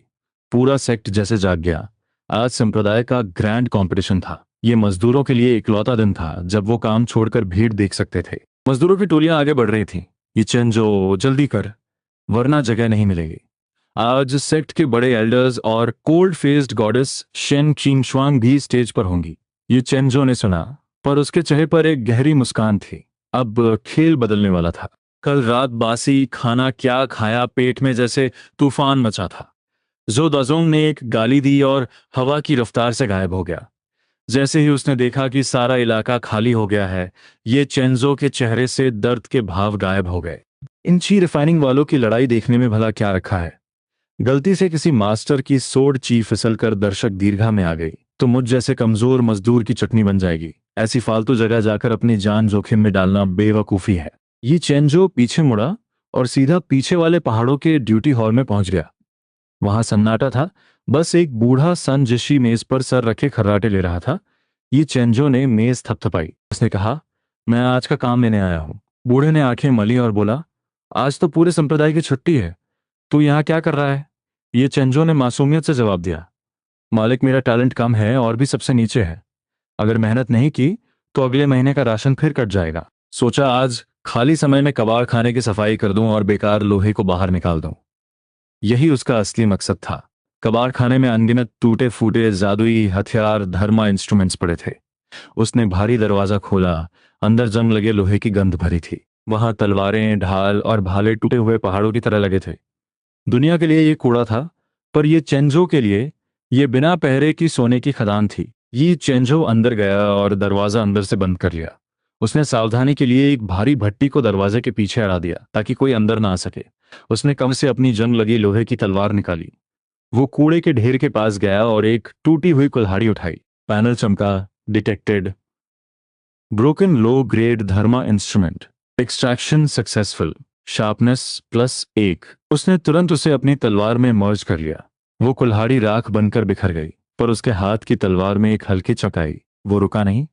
पूरा सेक्ट जैसे जाग गया। आज संप्रदाय का ग्रैंड कंपटीशन था। ये मजदूरों के लिए इकलौता दिन था जब वो काम छोड़कर भीड़ देख सकते थे। मजदूरों की टोलियां आगे बढ़ रही थी। ये चेंजो, जल्दी कर, वरना जगह नहीं मिलेगी। आज सेक्ट के बड़े एल्डर्स और कोल्ड फेस्ड गॉडेस शेन चिंगशुआंग भी स्टेज पर होंगी। ये चेंजो ने सुना, पर उसके चेहरे पर एक गहरी मुस्कान थी। अब खेल बदलने वाला था। कल रात बासी खाना क्या खाया, पेट में जैसे तूफान मचा था। जो दजोंग ने एक गाली दी और हवा की रफ्तार से गायब हो गया। जैसे ही उसने देखा कि सारा इलाका खाली हो गया है, ये चेंजो के चेहरे से दर्द के भाव गायब हो गए। इन ची रिफाइनिंग वालों की लड़ाई देखने में भला क्या रखा है। गलती से किसी मास्टर की सोड ची फिसलकर दर्शक दीर्घा में आ गई तो मुझ जैसे कमजोर मजदूर की चटनी बन जाएगी। ऐसी फालतू जगह जाकर अपनी जान जोखिम में डालना बेवकूफी है। ये चेंजो पीछे मुड़ा और सीधा पीछे वाले पहाड़ों के ड्यूटी हॉल में पहुंच गया। वहां सन्नाटा था। बस एक बूढ़ा संजिशी मेज पर सर रखे खर्राटे ले रहा था। ये चेंजो ने मेज थपथपाई। उसने कहा, मैं आज का काम लेने आया हूं। बूढ़े ने आंखें मली और बोला, आज तो पूरे संप्रदाय की छुट्टी है, तू यहाँ क्या कर रहा है? ये चेंजो ने मासूमियत से जवाब दिया, मालिक, मेरा टैलेंट कम है और भी सबसे नीचे है। अगर मेहनत नहीं की तो अगले महीने का राशन फिर कट जाएगा। सोचा आज खाली समय में कबाड़ खाने की सफाई कर दूं और बेकार लोहे को बाहर निकाल दूं। यही उसका असली मकसद था। कबाड़ खाने में अनगिनत टूटे फूटे जादुई हथियार धर्मा इंस्ट्रूमेंट्स पड़े थे। उसने भारी दरवाजा खोला। अंदर जंग लगे लोहे की गंध भरी थी। वहां तलवारें, ढाल और भाले टूटे हुए पहाड़ों की तरह लगे थे। दुनिया के लिए ये कूड़ा था, पर ये चेंजो के लिए ये बिना पहरे की सोने की खदान थी। ये चेंजो अंदर गया और दरवाजा अंदर से बंद कर लिया। उसने सावधानी के लिए एक भारी भट्टी को दरवाजे के पीछे अड़ा दिया ताकि कोई अंदर ना आ सके। उसने कम से अपनी जंग लगी लोहे की तलवार निकाली। वो कूड़े के ढेर के पास गया और एक टूटी हुई कुल्हाड़ी उठाई। पैनल चमका, डिटेक्टेड, ब्रोकन लो ग्रेड धर्मा इंस्ट्रूमेंट, एक्सट्रैक्शन सक्सेसफुल, शार्पनेस +1। उसने तुरंत उसे अपनी तलवार में मर्ज कर लिया। वो कुल्हाड़ी राख बनकर बिखर गई, पर उसके हाथ की तलवार में एक हल्की चक आई। वो रुका नहीं।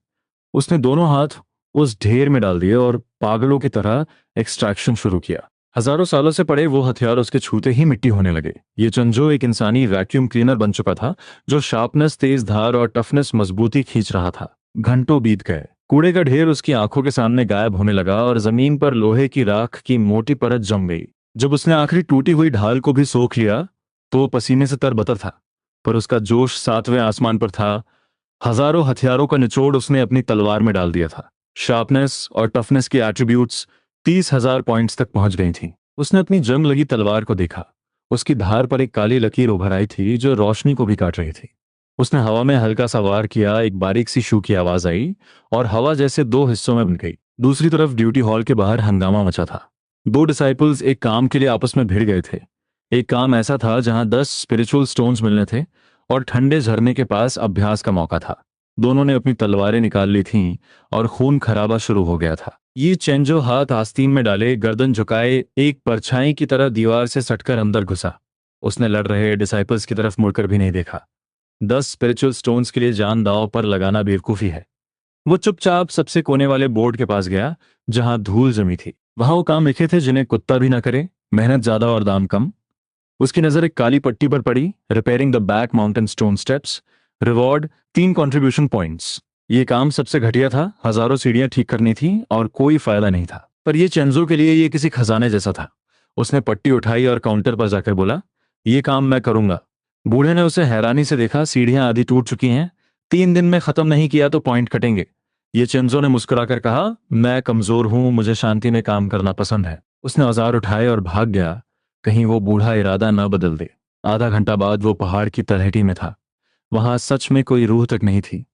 उसने दोनों हाथ उस ढेर में डाल दिए और पागलों की तरह एक्सट्रैक्शन शुरू किया। हजारों सालों से पड़े वो हथियार उसके छूते ही मिट्टी होने लगे। ये चंजो एक इंसानी वैक्यूम क्लीनर बन चुका था, जो शार्पनेस, तेज धार और टफनेस मजबूती खींच रहा था। घंटों बीत गए। कूड़े का ढेर उसकी आंखों के सामने गायब होने लगा और जमीन पर लोहे की राख की मोटी परत जम गई। जब उसने आखिरी टूटी हुई ढाल को भी सोख लिया तो वो पसीने से तरबतर था, पर उसका जोश 7वें आसमान पर था। हजारों हथियारों का निचोड़ उसने अपनी तलवार में डाल दिया था। शार्पनेस और टफनेस की एट्रीब्यूट्स 30,000 पॉइंट्स तक पहुंच गई थी। उसने अपनी जंग लगी तलवार को देखा। उसकी धार पर एक काली लकीर उभर आई थी जो रोशनी को भी काट रही थी। उसने हवा में हल्का सा वार किया। एक बारीक सी शू की आवाज आई और हवा जैसे दो हिस्सों में बन गई। दूसरी तरफ ड्यूटी हॉल के बाहर हंगामा मचा था। दो डिसाइपल्स एक काम के लिए आपस में भिड़ गए थे। एक काम ऐसा था जहां 10 स्पिरिचुअल स्टोन्स मिलने थे और ठंडे झरने के पास अभ्यास का मौका था। दोनों ने अपनी तलवारें निकाल ली थीं और खून खराबा शुरू हो गया था। ये चेंजो हाथ आस्तीन में डाले, गर्दन झुकाए, एक परछाई की तरह दीवार से सटकर अंदर घुसा। उसने लड़ रहे डिसाइपल्स की तरफ मुड़कर भी नहीं देखा। 10 स्पिरिचुअल स्टोन्स के लिए जान दांव पर लगाना बेवकूफी है। वो चुपचाप सबसे कोने वाले बोर्ड के पास गया जहां धूल जमी थी। वहां वो काम लिखे थे जिन्हें कुत्ता भी ना करे, मेहनत ज्यादा और दाम कम। उसकी नजर एक काली पट्टी पर पड़ी, repairing the back mountain stone steps, reward 3 contribution points. ये काम सबसे घटिया था। हजारों सीढ़ियां ठीक करनी थी और कोई फायदा नहीं था, पर ये चेंजो के लिए ये किसी खजाने जैसा था। उसने पट्टी उठाई और काउंटर पर जाकर बोला, ये काम मैं करूंगा। बूढ़े ने उसे हैरानी से देखा। सीढ़ियां आधी टूट चुकी हैं, 3 दिन में खत्म नहीं किया तो पॉइंट कटेंगे। ये चेंजो ने मुस्कुराकर कहा, मैं कमजोर हूं, मुझे शांति में काम करना पसंद है। उसने औजार उठाए और भाग गया, कहीं वो बूढ़ा इरादा न बदल दे। आधा घंटा बाद वो पहाड़ की तलहटी में था। वहां सच में कोई रूह तक नहीं थी।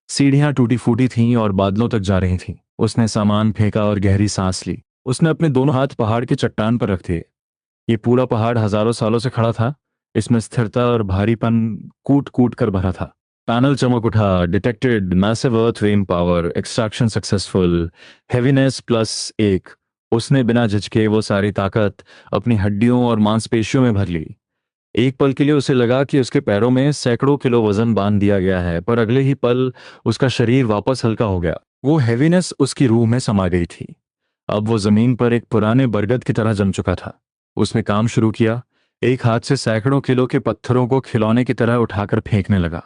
सीढ़ियां टूटी फूटी थीं और बादलों तक जा रही थीं। उसने सामान फेंका और गहरी सांस ली। उसने अपने दोनों हाथ पहाड़ की चट्टान पर रख दिए। ये पूरा पहाड़ हजारों सालों से खड़ा था। इसमें स्थिरता और भारीपन कूट कूट कर भरा था। पैनल चमक उठा, detected massive earth when power, extraction successful, heaviness +1। उसने बिना झिझके वो सारी ताकत अपनी हड्डियों और मांसपेशियों में भर ली। एक पल के लिए उसे लगा कि उसके पैरों में सैकड़ों किलो वजन बांध दिया गया है, पर अगले ही पल उसका शरीर वापस हल्का हो गया। वो हैवीनेस उसकी रूह में समा गई थी। अब वो जमीन पर एक पुराने बरगद की तरह जम चुका था। उसने काम शुरू किया। एक हाथ से सैकड़ों किलो के पत्थरों को खिलौने की तरह उठाकर फेंकने लगा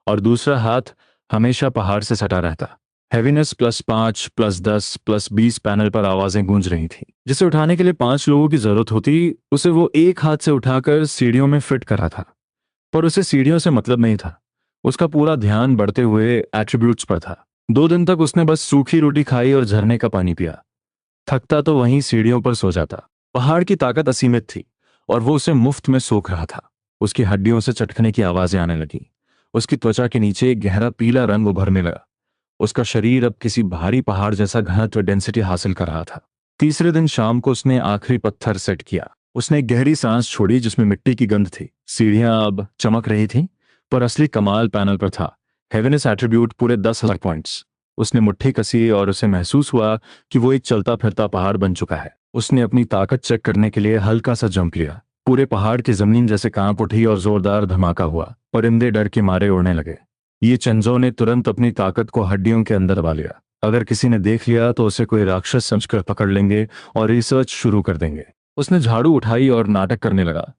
और दूसरा हाथ हमेशा पहाड़ से सटा रहता। हैवीनेस +5 +10 +20 पैनल पर आवाजें गूंज रही थी। जिसे उठाने के लिए 5 लोगों की जरूरत होती, उसे वो एक हाथ से उठाकर सीढ़ियों में फिट कर रहा था। पर उसे सीढ़ियों से मतलब नहीं था। उसका पूरा ध्यान बढ़ते हुए एट्रीब्यूट्स पर था। 2 दिन तक उसने बस सूखी रोटी खाई और झरने का पानी पिया। थकता तो वहीं सीढ़ियों पर सो जाता। पहाड़ की ताकत असीमित थी और वो उसे मुफ्त में सोख रहा था। उसकी हड्डियों से चटकने की आवाजें आने लगी। उसकी त्वचा के नीचे एक गहरा पीला रंग उभरने लगा। उसका शरीर अब किसी भारी पहाड़ जैसा घनत्व डेंसिटी हासिल कर रहा था। तीसरे दिन शाम को उसने आखिरी पत्थर सेट किया। उसने एक गहरी सांस छोड़ी जिसमें मिट्टी की गंध थी। सीढ़ियां अब चमक रही थीं, पर असली कमाल पैनल पर था। हेवीनेस एट्रीब्यूट पूरे 10,000 पॉइंट्स। उसने मुट्ठी कसी और उसे महसूस हुआ कि वो एक चलता फिरता पहाड़ बन चुका है। उसने अपनी ताकत चेक करने के लिए हल्का सा जंप लिया। पूरे पहाड़ की जमीन जैसे कांप उठी और जोरदार धमाका हुआ। परिंदे डर के मारे उड़ने लगे। ये चेंजो ने तुरंत अपनी ताकत को हड्डियों के अंदर दबा लिया। अगर किसी ने देख लिया तो उसे कोई राक्षस समझकर पकड़ लेंगे और रिसर्च शुरू कर देंगे। उसने झाड़ू उठाई और नाटक करने लगा।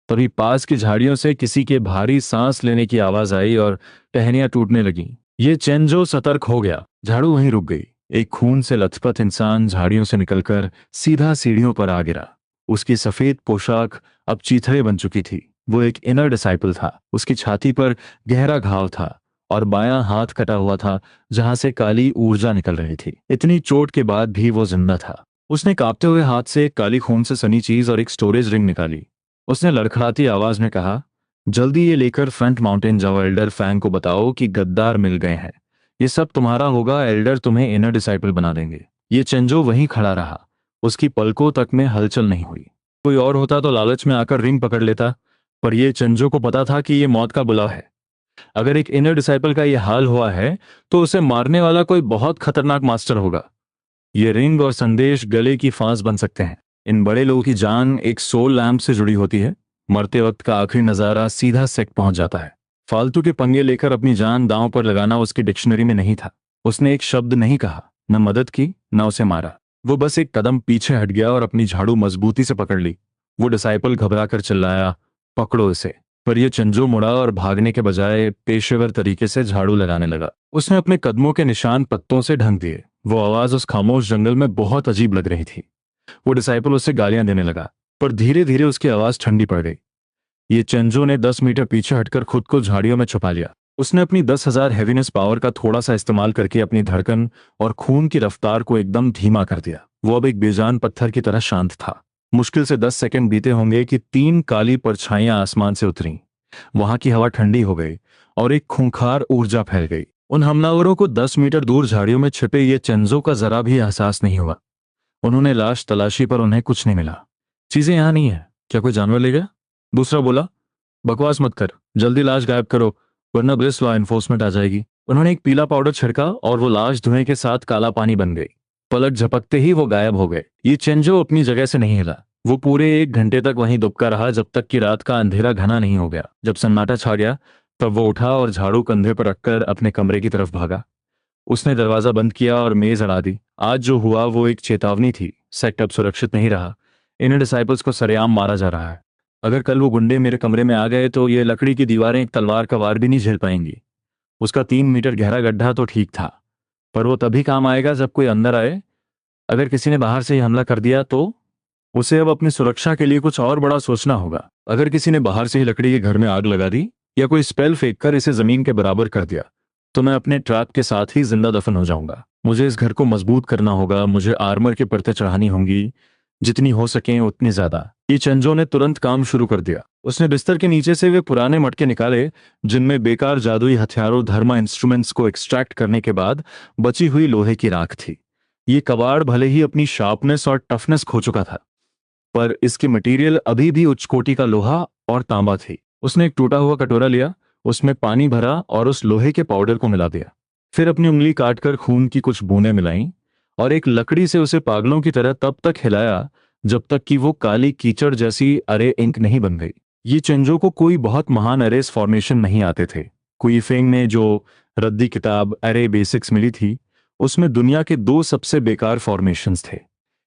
तभी पास की झाड़ियों से किसी के भारी सांस लेने की आवाज आई और टहनियां टूटने लगीं। ये चेंजो सतर्क हो गया। झाड़ू वहीं रुक गई। एक खून से लथपथ इंसान झाड़ियों से निकलकर सीधा सीढ़ियों पर आ गिरा। उसकी सफेद पोशाक अब चीथड़े बन चुकी थी। वो एक इनर डिसाइपल था। उसकी छाती पर गहरा घाव था और बायां हाथ कटा हुआ था जहां से काली ऊर्जा निकल रही थी। इतनी चोट के बाद भी वो जिंदा था। उसने कांपते हुए हाथ से एक काली खून से सनी चीज और एक स्टोरेज रिंग निकाली। उसने लड़खड़ाती आवाज में कहा, जल्दी ये लेकर फ्रंट माउंटेन जाओ। एल्डर फैंग को बताओ कि गद्दार मिल गए हैं। ये सब तुम्हारा होगा। एल्डर तुम्हें इनर डिसाइपल बना देंगे। ये चेंजो वहीं खड़ा रहा। उसकी पलकों तक में हलचल नहीं हुई। कोई और होता तो लालच में आकर रिंग पकड़ लेता, पर यह चेंजो को पता था कि यह मौत का बुलावा है। अगर एक इनर डिसाइपल का यह हाल हुआ है तो उसे मारने वाला कोई बहुत खतरनाक मास्टर होगा। ये रिंग और संदेश गले की फांस बन सकते हैं। इन बड़े लोगों की जान एक सोल लैम्प से जुड़ी होती है। मरते वक्त का आखिरी नजारा सीधा सेक्ट पहुंच जाता है। फालतू के पंगे लेकर अपनी जान दांव पर लगाना उसकी डिक्शनरी में नहीं था। उसने एक शब्द नहीं कहा, न मदद की न उसे मारा। वो बस एक कदम पीछे हट गया और अपनी झाड़ू मजबूती से पकड़ ली। वो डिसाइपल घबराकर चिल्लाया, पकड़ो इसे। पर यह चंजो मुड़ा और भागने के बजाय पेशेवर तरीके से झाड़ू लगाने लगा। उसने अपने कदमों के निशान पत्तों से ढक दिए। वो आवाज उस खामोश जंगल में बहुत अजीब लग रही थी। वो डिसाइपल उससे गालियां देने लगा, पर धीरे धीरे उसकी आवाज ठंडी पड़ गई। ये चेंजो ने 10 मीटर पीछे हटकर खुद को झाड़ियों में छुपा लिया। उसने अपनी 10,000 हैवीनेस पावर का थोड़ा सा इस्तेमाल करके अपनी धड़कन और खून की रफ्तार को एकदम धीमा कर दिया। वो अब एक बेजान पत्थर की तरह शांत था। मुश्किल से 10 सेकंड बीते होंगे कि 3 काली परछाइयां आसमान से उतरी। वहां की हवा ठंडी हो गई और एक खूंखार ऊर्जा फैल गई। उन हमलावरों को 10 मीटर दूर झाड़ियों में छिपे ये चेंजो का जरा भी एहसास नहीं हुआ। उन्होंने लाश तलाशी पर उन्हें कुछ नहीं मिला। चीजें यहां नहीं है, क्या कोई जानवर ले गया? दूसरा बोला, बकवास मत कर, जल्दी लाश गायब करो वरना पुलिस लॉ एनफोर्समेंट आ जाएगी। उन्होंने एक पीला पाउडर छिड़का और वो लाश धुएं के साथ काला पानी बन गई। पलक झपकते ही वो गायब हो गए। ये चेंजो अपनी जगह से नहीं हिला। वो पूरे 1 घंटे तक वहीं दुबका रहा जब तक कि रात का अंधेरा घना नहीं हो गया। जब सन्नाटा छा गया तब वो उठा और झाड़ू कंधे पर रखकर अपने कमरे की तरफ भागा। उसने दरवाजा बंद किया और मेज अड़ा दी। आज जो हुआ वो एक चेतावनी थी। सेक्ट अब सुरक्षित नहीं रहा। इन डिसाइपल्स को सरेआम मारा जा रहा है। अगर कल वो गुंडे मेरे कमरे में आ गए तो ये लकड़ी की दीवारें एक तलवार का वार भी नहीं झेल पाएंगी। उसका 3 मीटर गहरा गड्ढा तो ठीक था, पर वो तभी काम आएगा जब कोई अंदर आए। अगर किसी ने बाहर से ही हमला कर दिया तो उसे अब अपनी सुरक्षा के लिए कुछ और बड़ा सोचना होगा। अगर किसी ने बाहर से ही लकड़ी के घर में आग लगा दी या कोई स्पेल फेंक कर इसे जमीन के बराबर कर दिया तो मैं अपने ट्रैप के साथ ही जिंदा दफन हो जाऊंगा। मुझे इस घर को मजबूत करना होगा। मुझे आर्मर की परतें चढ़ानी होंगी, जितनी हो सके उतनी ज्यादा। ये चंजो ने तुरंत काम शुरू कर दिया। उसने बिस्तर के नीचे से वे पुराने मटके निकाले जिनमें बेकार जादुई हथियारों धर्मा इंस्ट्रूमेंट्स को एक्सट्रैक्ट करने के बाद बची हुई लोहे की राख थी। ये कबाड़ भले ही अपनी शार्पनेस और टफनेस खो चुका था, पर इसकी मटेरियल अभी भी उच्च कोटि का लोहा और तांबा थी। उसने एक टूटा हुआ कटोरा लिया, उसमें पानी भरा और उस लोहे के पाउडर को मिला दिया। फिर अपनी उंगली काटकर खून की कुछ बूंदें मिलाईं और एक लकड़ी से उसे पागलों की तरह तब तक हिलाया जब तक कि वो काली कीचड़ जैसी अरे इंक नहीं बन गई। ये चेंजो को कोई बहुत महान अरेस फॉर्मेशन नहीं आते थे। कुइफेंग ने जो रद्दी किताब अरे बेसिक्स मिली थी उसमें दुनिया के 2 सबसे बेकार फॉर्मेशंस थे।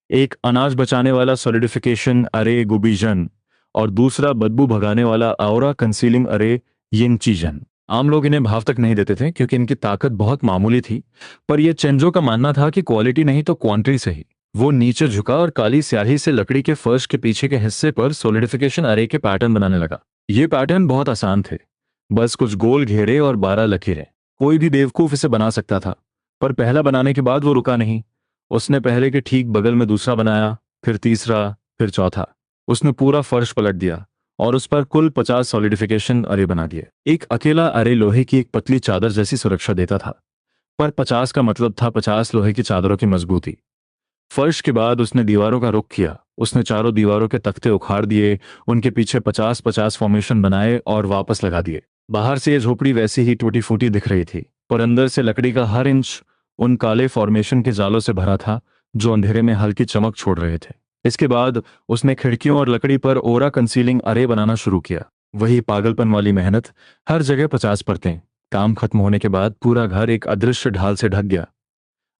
एक अनाज बचाने वाला सॉलिडिफिकेशन अरे गुबीजन और दूसरा बदबू भगाने वाला ऑरा कंसीलिंग अरे यिंगचीजन। आम लोग इन्हें भाव तक नहीं देते थे क्योंकि इनकी ताकत बहुत मामूली थी, पर यह चेंजो का मानना था कि क्वालिटी नहीं तो क्वांटिटी सही। वो नीचे झुका और काली स्याही से लकड़ी के फर्श के पीछे के हिस्से पर सॉलिडिफिकेशन अरे के पैटर्न बनाने लगा। ये पैटर्न बहुत आसान थे, बस कुछ गोल घेरे और 12 लकीरें। कोई भी बेवकूफ इसे बना सकता था। पर पहला बनाने के बाद वो रुका नहीं। उसने पहले के ठीक बगल में दूसरा बनाया, फिर तीसरा, फिर चौथा। उसने पूरा फर्श पलट दिया और उस पर कुल 50 सॉलिडिफिकेशन अरे बना दिए। एक अकेला अरे लोहे की एक पतली चादर जैसी सुरक्षा देता था, पर 50 का मतलब था 50 लोहे की चादरों की मजबूती। फर्श के बाद उसने दीवारों का रुख किया। उसने चारों दीवारों के तख्ते उखाड़ दिए, उनके पीछे 50-50 फॉर्मेशन बनाए और वापस लगा दिए। बाहर से ये झोपड़ी वैसी ही टूटी फूटी दिख रही थी, पर अंदर से लकड़ी का हर इंच उन काले फॉर्मेशन के जालों से भरा था जो अंधेरे में हल्की चमक छोड़ रहे थे। इसके बाद उसने खिड़कियों और लकड़ी पर ओरा कंसीलिंग अरे बनाना शुरू किया। वही पागलपन वाली मेहनत, हर जगह 50 परतें। काम खत्म होने के बाद पूरा घर एक अदृश्य ढाल से ढक गया।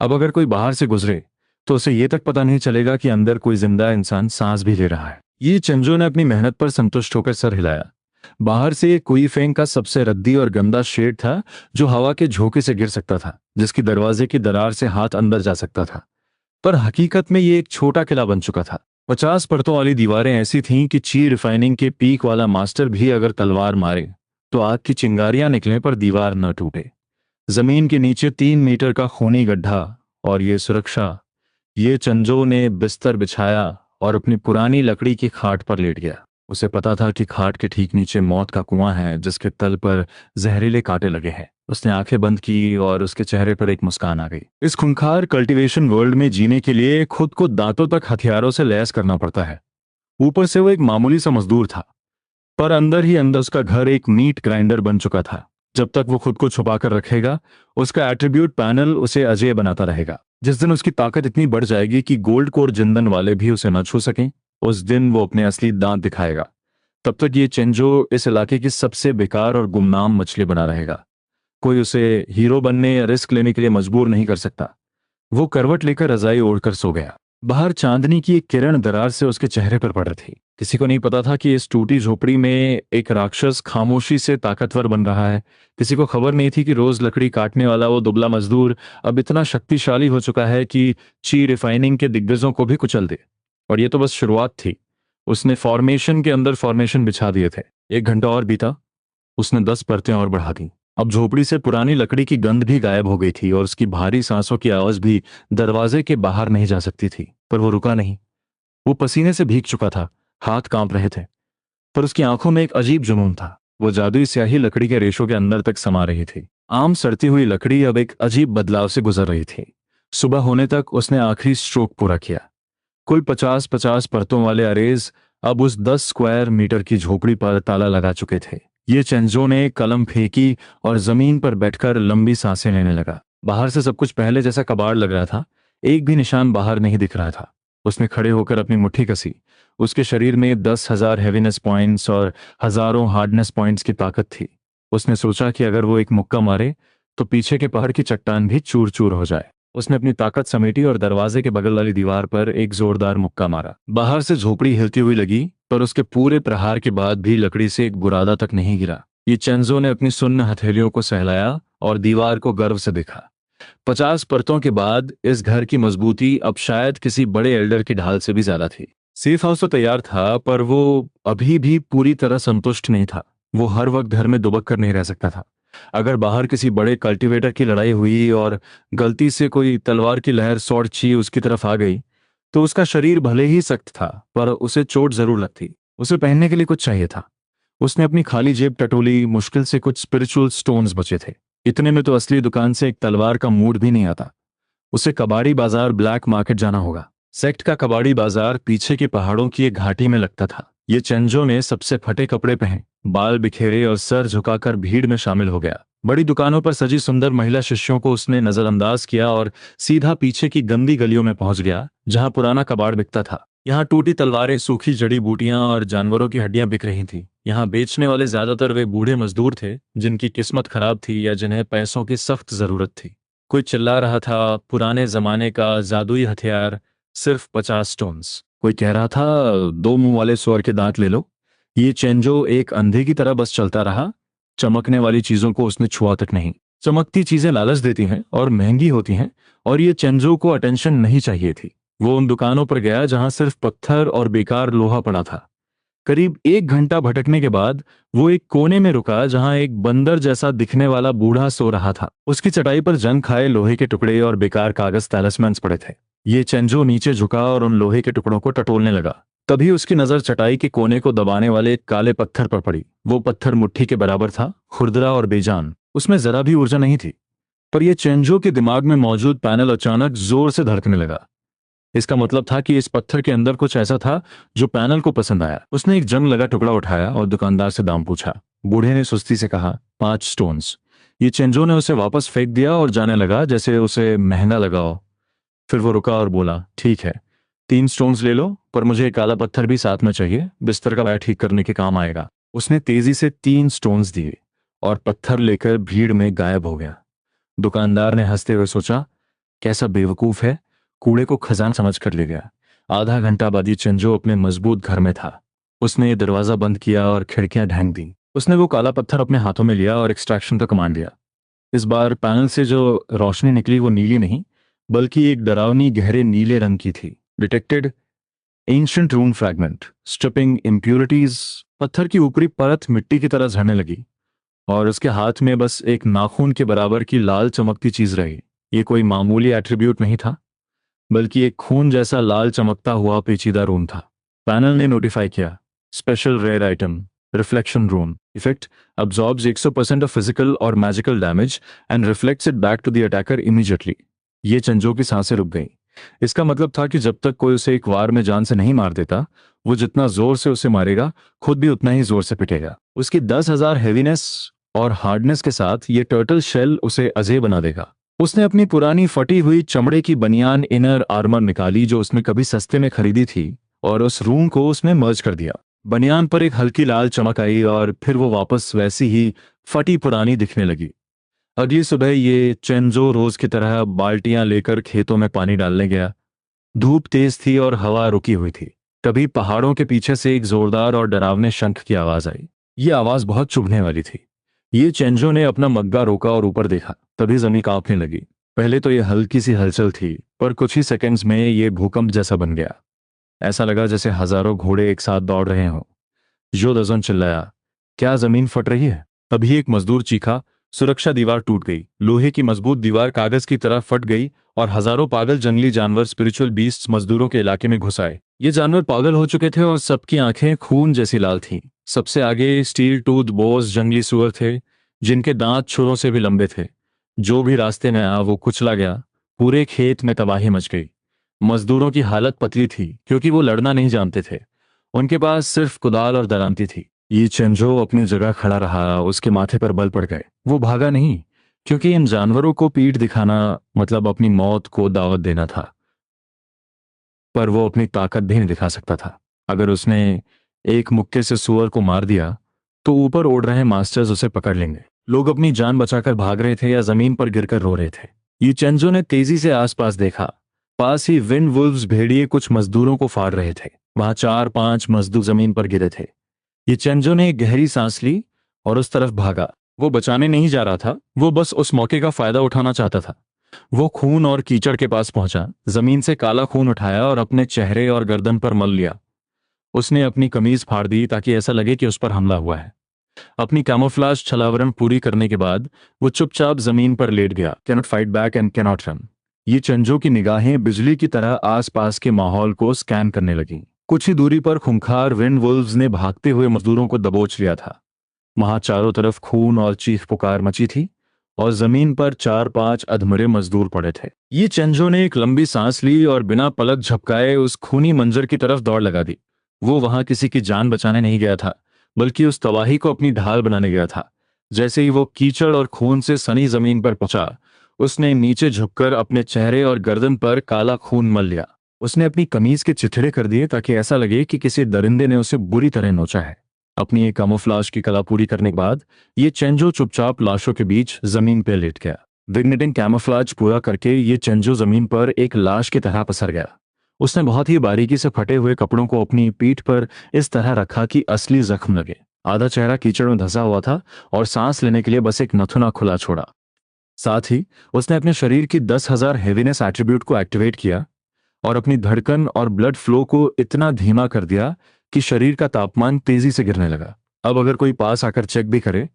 अब अगर कोई बाहर से गुजरे तो उसे ये तक पता नहीं चलेगा कि अंदर कोई जिंदा इंसान सांस भी ले रहा है। ये चंजो ने अपनी मेहनत पर संतुष्ट होकर सर हिलाया। बाहर से कुई फेंग का सबसे रद्दी और गंदा शेड था जो हवा के झोंके से गिर सकता था, जिसकी दरवाजे की दरार से हाथ अंदर जा सकता था। पर हकीकत में ये एक छोटा किला बन चुका था। 50 परतों वाली दीवारें ऐसी थीं कि ची रिफाइनिंग के पीक वाला मास्टर भी अगर तलवार मारे तो आग की चिंगारियां निकले पर दीवार न टूटे। जमीन के नीचे 3 मीटर का खूनी गड्ढा और ये सुरक्षा। ये चंजो ने बिस्तर बिछाया और अपनी पुरानी लकड़ी की खाट पर लेट गया। उसे पता था कि खाट के ठीक नीचे मौत का कुआं है जिसके तल पर जहरीले कांटे लगे हैं। उसने आंखें बंद की और उसके चेहरे पर एक मुस्कान आ गई। इस खूंखार कल्टीवेशन वर्ल्ड में जीने के लिए खुद को दांतों तक हथियारों से लैस करना पड़ता है। ऊपर से वो एक मामूली सा मजदूर था, पर अंदर ही अंदर उसका घर एक मीट ग्राइंडर बन चुका था। जब तक वो खुद को छुपा कर रखेगा, उसका एट्रीब्यूट पैनल उसे अजेय बनाता रहेगा। जिस दिन उसकी ताकत इतनी बढ़ जाएगी कि गोल्ड कोर जिंदन वाले भी उसे न छू सकें, उस दिन वो अपने असली दांत दिखाएगा। तब तक ये चेंजो इस इलाके की सबसे बेकार और गुमनाम मछली बना रहेगा। कोई उसे हीरो बनने या रिस्क लेने के लिए मजबूर नहीं कर सकता। वो करवट लेकर रजाई ओढ़कर सो गया। बाहर चांदनी की एक किरण दरार से उसके चेहरे पर पड़ रही थी। किसी को नहीं पता था कि इस टूटी झोपड़ी में एक राक्षस खामोशी से ताकतवर बन रहा है। किसी को खबर नहीं थी कि रोज लकड़ी काटने वाला वो दुबला मजदूर अब इतना शक्तिशाली हो चुका है कि ची रिफाइनिंग के दिग्गजों को भी कुचल दे। और ये तो बस शुरुआत थी। उसने फॉर्मेशन के अंदर फॉर्मेशन बिछा दिए थे। 1 घंटा और बीता। उसने 10 परतें और बढ़ा दी। अब झोपड़ी से पुरानी लकड़ी की गंध भी गायब हो गई थी और उसकी भारी सांसों की आवाज भी दरवाजे के बाहर नहीं जा सकती थी। पर वो रुका नहीं। वो पसीने से भीग चुका था, हाथ कांप रहे थे, पर उसकी आंखों में एक अजीब जुनून था। वो जादुई स्याही लकड़ी के रेशों के अंदर तक समा रही थी। आम सड़ती हुई लकड़ी अब एक अजीब बदलाव से गुजर रही थी। सुबह होने तक उसने आखिरी स्ट्रोक पूरा किया। कुल 50-50 परतों वाले अरेज अब उस 10 स्क्वायर मीटर की झोपड़ी पर ताला लगा चुके थे। ये चेंजो ने कलम फेंकी और जमीन पर बैठकर लंबी सांसें लेने लगा। बाहर से सब कुछ पहले जैसा कबाड़ लग रहा था। एक भी निशान बाहर नहीं दिख रहा था। उसने खड़े होकर अपनी मुट्ठी कसी। उसके शरीर में 10,000 हैवीनेस पॉइंट्स और हजारों हार्डनेस पॉइंट्स की ताकत थी। उसने सोचा कि अगर वो एक मुक्का मारे तो पीछे के पहाड़ की चट्टान भी चूर चूर हो जाए। उसने अपनी ताकत समेटी और दरवाजे के बगल वाली दीवार पर एक जोरदार मुक्का मारा। बाहर से झोपड़ी हिलती हुई लगी, पर उसके पूरे प्रहार के बाद भी लकड़ी से एक बुरादा तक नहीं गिरा। ये चेंजो ने अपनी सुन्न हथेलियों को सहलाया और दीवार को गर्व से देखा। 50 परतों के बाद इस घर की मजबूती अब शायद किसी बड़े एल्डर की ढाल से भी ज्यादा थी। सेफ हाउस तो तैयार था, पर वो अभी भी पूरी तरह संतुष्ट नहीं था। वो हर वक्त घर में दुबक कर नहीं रह सकता था। अगर बाहर किसी बड़े कल्टीवेटर की लड़ाई हुई और गलती से कोई तलवार की लहर सौड़ ची उसकी तरफ आ गई, तो उसका शरीर भले ही सख्त था, पर उसे चोट जरूर लगती। उसे पहनने के लिए कुछ चाहिए था। उसने अपनी खाली जेब टटोली। मुश्किल से कुछ स्पिरिचुअल स्टोन्स बचे थे। इतने में तो असली दुकान से एक तलवार का मूड भी नहीं आता। उसे कबाड़ी बाजार ब्लैक मार्केट जाना होगा। सेक्ट का कबाड़ी बाजार पीछे के पहाड़ों की एक घाटी में लगता था। ये चेंजो ने सबसे फटे कपड़े पहने, बाल बिखेरे और सर झुकाकर भीड़ में शामिल हो गया। बड़ी दुकानों पर सजी सुंदर महिला शिष्यों को उसने नजरअंदाज किया और सीधा पीछे की गंदी गलियों में पहुंच गया जहां पुराना कबाड़ बिकता था। यहाँ टूटी तलवारें, सूखी जड़ी बूटियां और जानवरों की हड्डियां बिक रही थीं। यहाँ बेचने वाले ज्यादातर वे बूढ़े मजदूर थे जिनकी किस्मत खराब थी या जिन्हें पैसों की सख्त जरूरत थी। कोई चिल्ला रहा था, पुराने जमाने का जादुई हथियार सिर्फ 50 स्टोन्स। कोई कह रहा था 2 मुंह वाले सुअर के दांत ले लो। ये चेंजो एक अंधे की तरह बस चलता रहा। चमकने वाली चीजों को उसने छुआ तक नहीं। चमकती चीजें लालच देती हैं और महंगी होती हैं, और ये चेंजो को अटेंशन नहीं चाहिए थी। वो उन दुकानों पर गया जहां सिर्फ पत्थर और बेकार लोहा पड़ा था। करीब 1 घंटा भटकने के बाद वो एक कोने में रुका जहां एक बंदर जैसा दिखने वाला बूढ़ा सो रहा था। उसकी चटाई पर जंग खाए लोहे के टुकड़े और बेकार कागज तैलिस्मान्स पड़े थे। ये चेंजो नीचे झुका और उन लोहे के टुकड़ों को टटोलने लगा। तभी उसकी नजर चटाई के कोने को दबाने वाले एक काले पत्थर पर पड़ी। वो पत्थर मुट्ठी के बराबर था, खुरदरा और बेजान। उसमें जरा भी ऊर्जा नहीं थी। पर यह चेंजो के दिमाग में मौजूद पैनल अचानक जोर से धड़कने लगा। इसका मतलब था कि इस पत्थर के अंदर कुछ ऐसा था जो पैनल को पसंद आया। उसने एक जंग लगा टुकड़ा उठाया और दुकानदार से दाम पूछा। बूढ़े ने सुस्ती से कहा, 5 स्टोन्स। ये चेंजो ने उसे वापस फेंक दिया और जाने लगा जैसे उसे महंगा लगा हो। फिर वो रुका और बोला, ठीक है, 3 स्टोन्स ले लो, पर मुझे एक काला पत्थर भी साथ में चाहिए, बिस्तर का पैर ठीक करने के काम आएगा। उसने तेजी से 3 स्टोन्स दिए और पत्थर लेकर भीड़ में गायब हो गया। दुकानदार ने हंसते हुए सोचा, कैसा बेवकूफ है, कूड़े को खजाना समझ कर ले गया। आधा घंटा बाद ये चेंजो अपने मजबूत घर में था। उसने दरवाजा बंद किया और खिड़कियां ढांक दी। उसने वो काला पत्थर अपने हाथों में लिया और एक्सट्रैक्शन का कमांड दिया। इस बार पैनल से जो रोशनी निकली वो नीली नहीं, बल्कि एक डरावनी गहरे नीले रंग की थी। Detected ancient rune fragment, stripping impurities. पत्थर की ऊपरी परत मिट्टी की तरह झड़ने लगी और उसके हाथ में बस एक नाखून के बराबर की लाल चमकती चीज रही। ये कोई मामूली एट्रीब्यूट नहीं था, बल्कि एक खून जैसा लाल चमकता हुआ पेचीदा रून था। पैनल ने नोटिफाई किया, special rare item, reflection rune effect, absorbs 100% of physical और magical damage and reflects it back to the attacker immediately. ये चेंजो की सांसें रुक गईं। इसका मतलब था कि जब तक कोई उसे एक वार में जान से नहीं मार देता, वो जितना जोर से उसे मारेगा, खुद भी उतना ही जोर से पिटेगा। उसकी 10,000 हैवीनेस और हार्डनेस के साथ ये टर्टल शेल उसे अजय बना देगा। उसने अपनी पुरानी फटी हुई चमड़े की बनियान इनर आर्मर निकाली जो उसने कभी सस्ते में खरीदी थी, और उस रून को उसमें मर्ज कर दिया। बनियान पर एक हल्की लाल चमक आई और फिर वो वापस वैसी ही फटी पुरानी दिखने लगी। अगली सुबह ये चेंजो रोज की तरह बाल्टियां लेकर खेतों में पानी डालने गया। धूप तेज थी और हवा रुकी हुई थी। तभी पहाड़ों के पीछे से एक जोरदार और डरावने शंख की आवाज आई। ये आवाज बहुत चुभने वाली थी। ये चेंजो ने अपना मग्गा रोका और ऊपर देखा। तभी जमीन कांपने लगी। पहले तो ये हल्की सी हलचल थी, पर कुछ ही सेकंड्स में ये भूकंप जैसा बन गया। ऐसा लगा जैसे हजारों घोड़े एक साथ दौड़ रहे हों। योदाजन चिल्लाया, क्या जमीन फट रही है? तभी एक मजदूर चीखा, सुरक्षा दीवार टूट गई। लोहे की मजबूत दीवार कागज की तरह फट गई और हजारों पागल जंगली जानवर स्पिरिचुअल बीस्ट्स मजदूरों के इलाके में घुस आए। ये जानवर पागल हो चुके थे और सबकी आंखें खून जैसी लाल थीं। सबसे आगे स्टील टूथ बोस जंगली सुअर थे, जिनके दांत छुरों से भी लंबे थे। जो भी रास्ते में आया वो कुचला गया। पूरे खेत में तबाही मच गई। मजदूरों की हालत पतली थी क्योंकि वो लड़ना नहीं जानते थे। उनके पास सिर्फ कुदाल और दरांती थी। ये चेंजो अपनी जगह खड़ा रहा। उसके माथे पर बल पड़ गए। वो भागा नहीं, क्योंकि इन जानवरों को पीठ दिखाना मतलब अपनी मौत को दावत देना था। पर वो अपनी ताकत भी नहीं दिखा सकता था। अगर उसने एक मुक्के से सुअर को मार दिया तो ऊपर उड़ रहे मास्टर्स उसे पकड़ लेंगे। लोग अपनी जान बचाकर भाग रहे थे या जमीन पर गिरकर रो रहे थे। ये चेंजो ने तेजी से आसपास देखा। पास ही विंड वुल्व्स भेड़िए कुछ मजदूरों को फाड़ रहे थे। वहां 4-5 मजदूर जमीन पर गिरे थे। ये चेंजो ने एक गहरी सांस ली और उस तरफ भागा। वो बचाने नहीं जा रहा था, वो बस उस मौके का फायदा उठाना चाहता था। वो खून और कीचड़ के पास पहुंचा, जमीन से काला खून उठाया और अपने चेहरे और गर्दन पर मल लिया। उसने अपनी कमीज फाड़ दी ताकि ऐसा लगे कि उस पर हमला हुआ है। अपनी कैमोफ्लाज छलावरण पूरी करने के बाद वो चुपचाप जमीन पर लेट गया। Cannot fight back and cannot run. ये चेंजो की निगाहें बिजली की तरह आसपास के माहौल को स्कैन करने लगीं। कुछ ही दूरी पर खूंखार विंड वुल्व्स ने भागते हुए मजदूरों को दबोच लिया था। वहां चारों तरफ खून और चीख पुकार मची थी और जमीन पर 4-5 अधमरे मजदूर पड़े थे। ये चेंजो ने एक लंबी सांस ली और बिना पलक झपकाए उस खूनी मंजर की तरफ दौड़ लगा दी। वो वहां किसी की जान बचाने नहीं गया था, बल्कि उस तबाही को अपनी ढाल बनाने गया था। जैसे ही वो कीचड़ और खून से सनी जमीन पर पहुंचा, उसने नीचे झुककर अपने चेहरे और गर्दन पर काला खून मल लिया। उसने अपनी कमीज के चिथड़े कर दिए ताकि ऐसा लगे कि किसी दरिंदे ने उसे बुरी तरह नोचा है। अपनी एक कैमोफ्लाज की कला पूरी करने के बाद ये चेंजो चुपचाप लाशों के बीच जमीन पर लेट गया। विग्नेटिंग कैमोफ्लाज पूरा करके ये चेंजो जमीन पर एक लाश की तरह पसर गया। उसने बहुत ही बारीकी से फटे हुए कपड़ों को अपनी पीठ पर इस तरह रखा कि असली जख्म लगे। आधा चेहरा कीचड़ में धंसा हुआ था और सांस लेने के लिए बस एक नथुना खुला छोड़ा। साथ ही उसने अपने शरीर की 10,000 हेवीनेस एट्रीब्यूट को एक्टिवेट किया और अपनी धड़कन और ब्लड फ्लो को इतना धीमा कर दिया कि शरीर का तापमान तेजी से गिरने लगा। अब अगर कोई पास आकर चेक भी करे